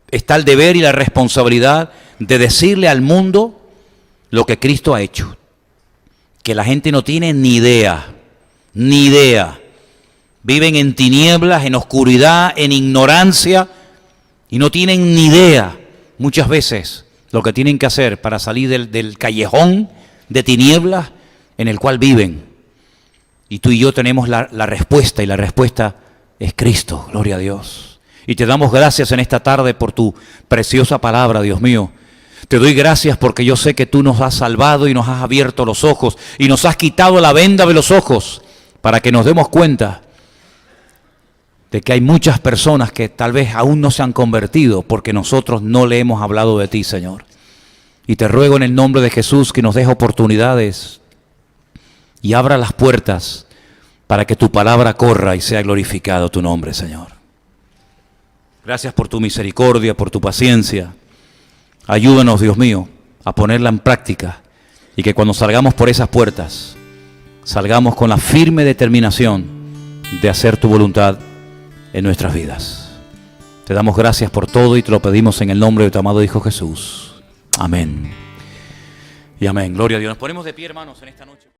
[SPEAKER 2] está el deber y la responsabilidad de decirle al mundo lo que Cristo ha hecho. Que la gente no tiene ni idea. Viven en tinieblas, en oscuridad, en ignorancia y no tienen ni idea muchas veces lo que tienen que hacer para salir del callejón de tinieblas en el cual viven. Y tú y yo tenemos la respuesta y la respuesta es Cristo, gloria a Dios. Y te damos gracias en esta tarde por tu preciosa palabra, Dios mío. Te doy gracias porque yo sé que tú nos has salvado y nos has abierto los ojos y nos has quitado la venda de los ojos para que nos demos cuenta de que hay muchas personas que tal vez aún no se han convertido porque nosotros no le hemos hablado de ti, Señor. Y te ruego en el nombre de Jesús que nos des oportunidades y abra las puertas para que tu palabra corra y sea glorificado tu nombre, Señor. Gracias por tu misericordia, por tu paciencia. Ayúdanos, Dios mío, a ponerla en práctica y que cuando salgamos por esas puertas, salgamos con la firme determinación de hacer tu voluntad en nuestras vidas. Te damos gracias por todo y te lo pedimos en el nombre de tu amado Hijo Jesús. Amén. Y amén. Gloria a Dios. Nos ponemos de pie, hermanos, en esta noche.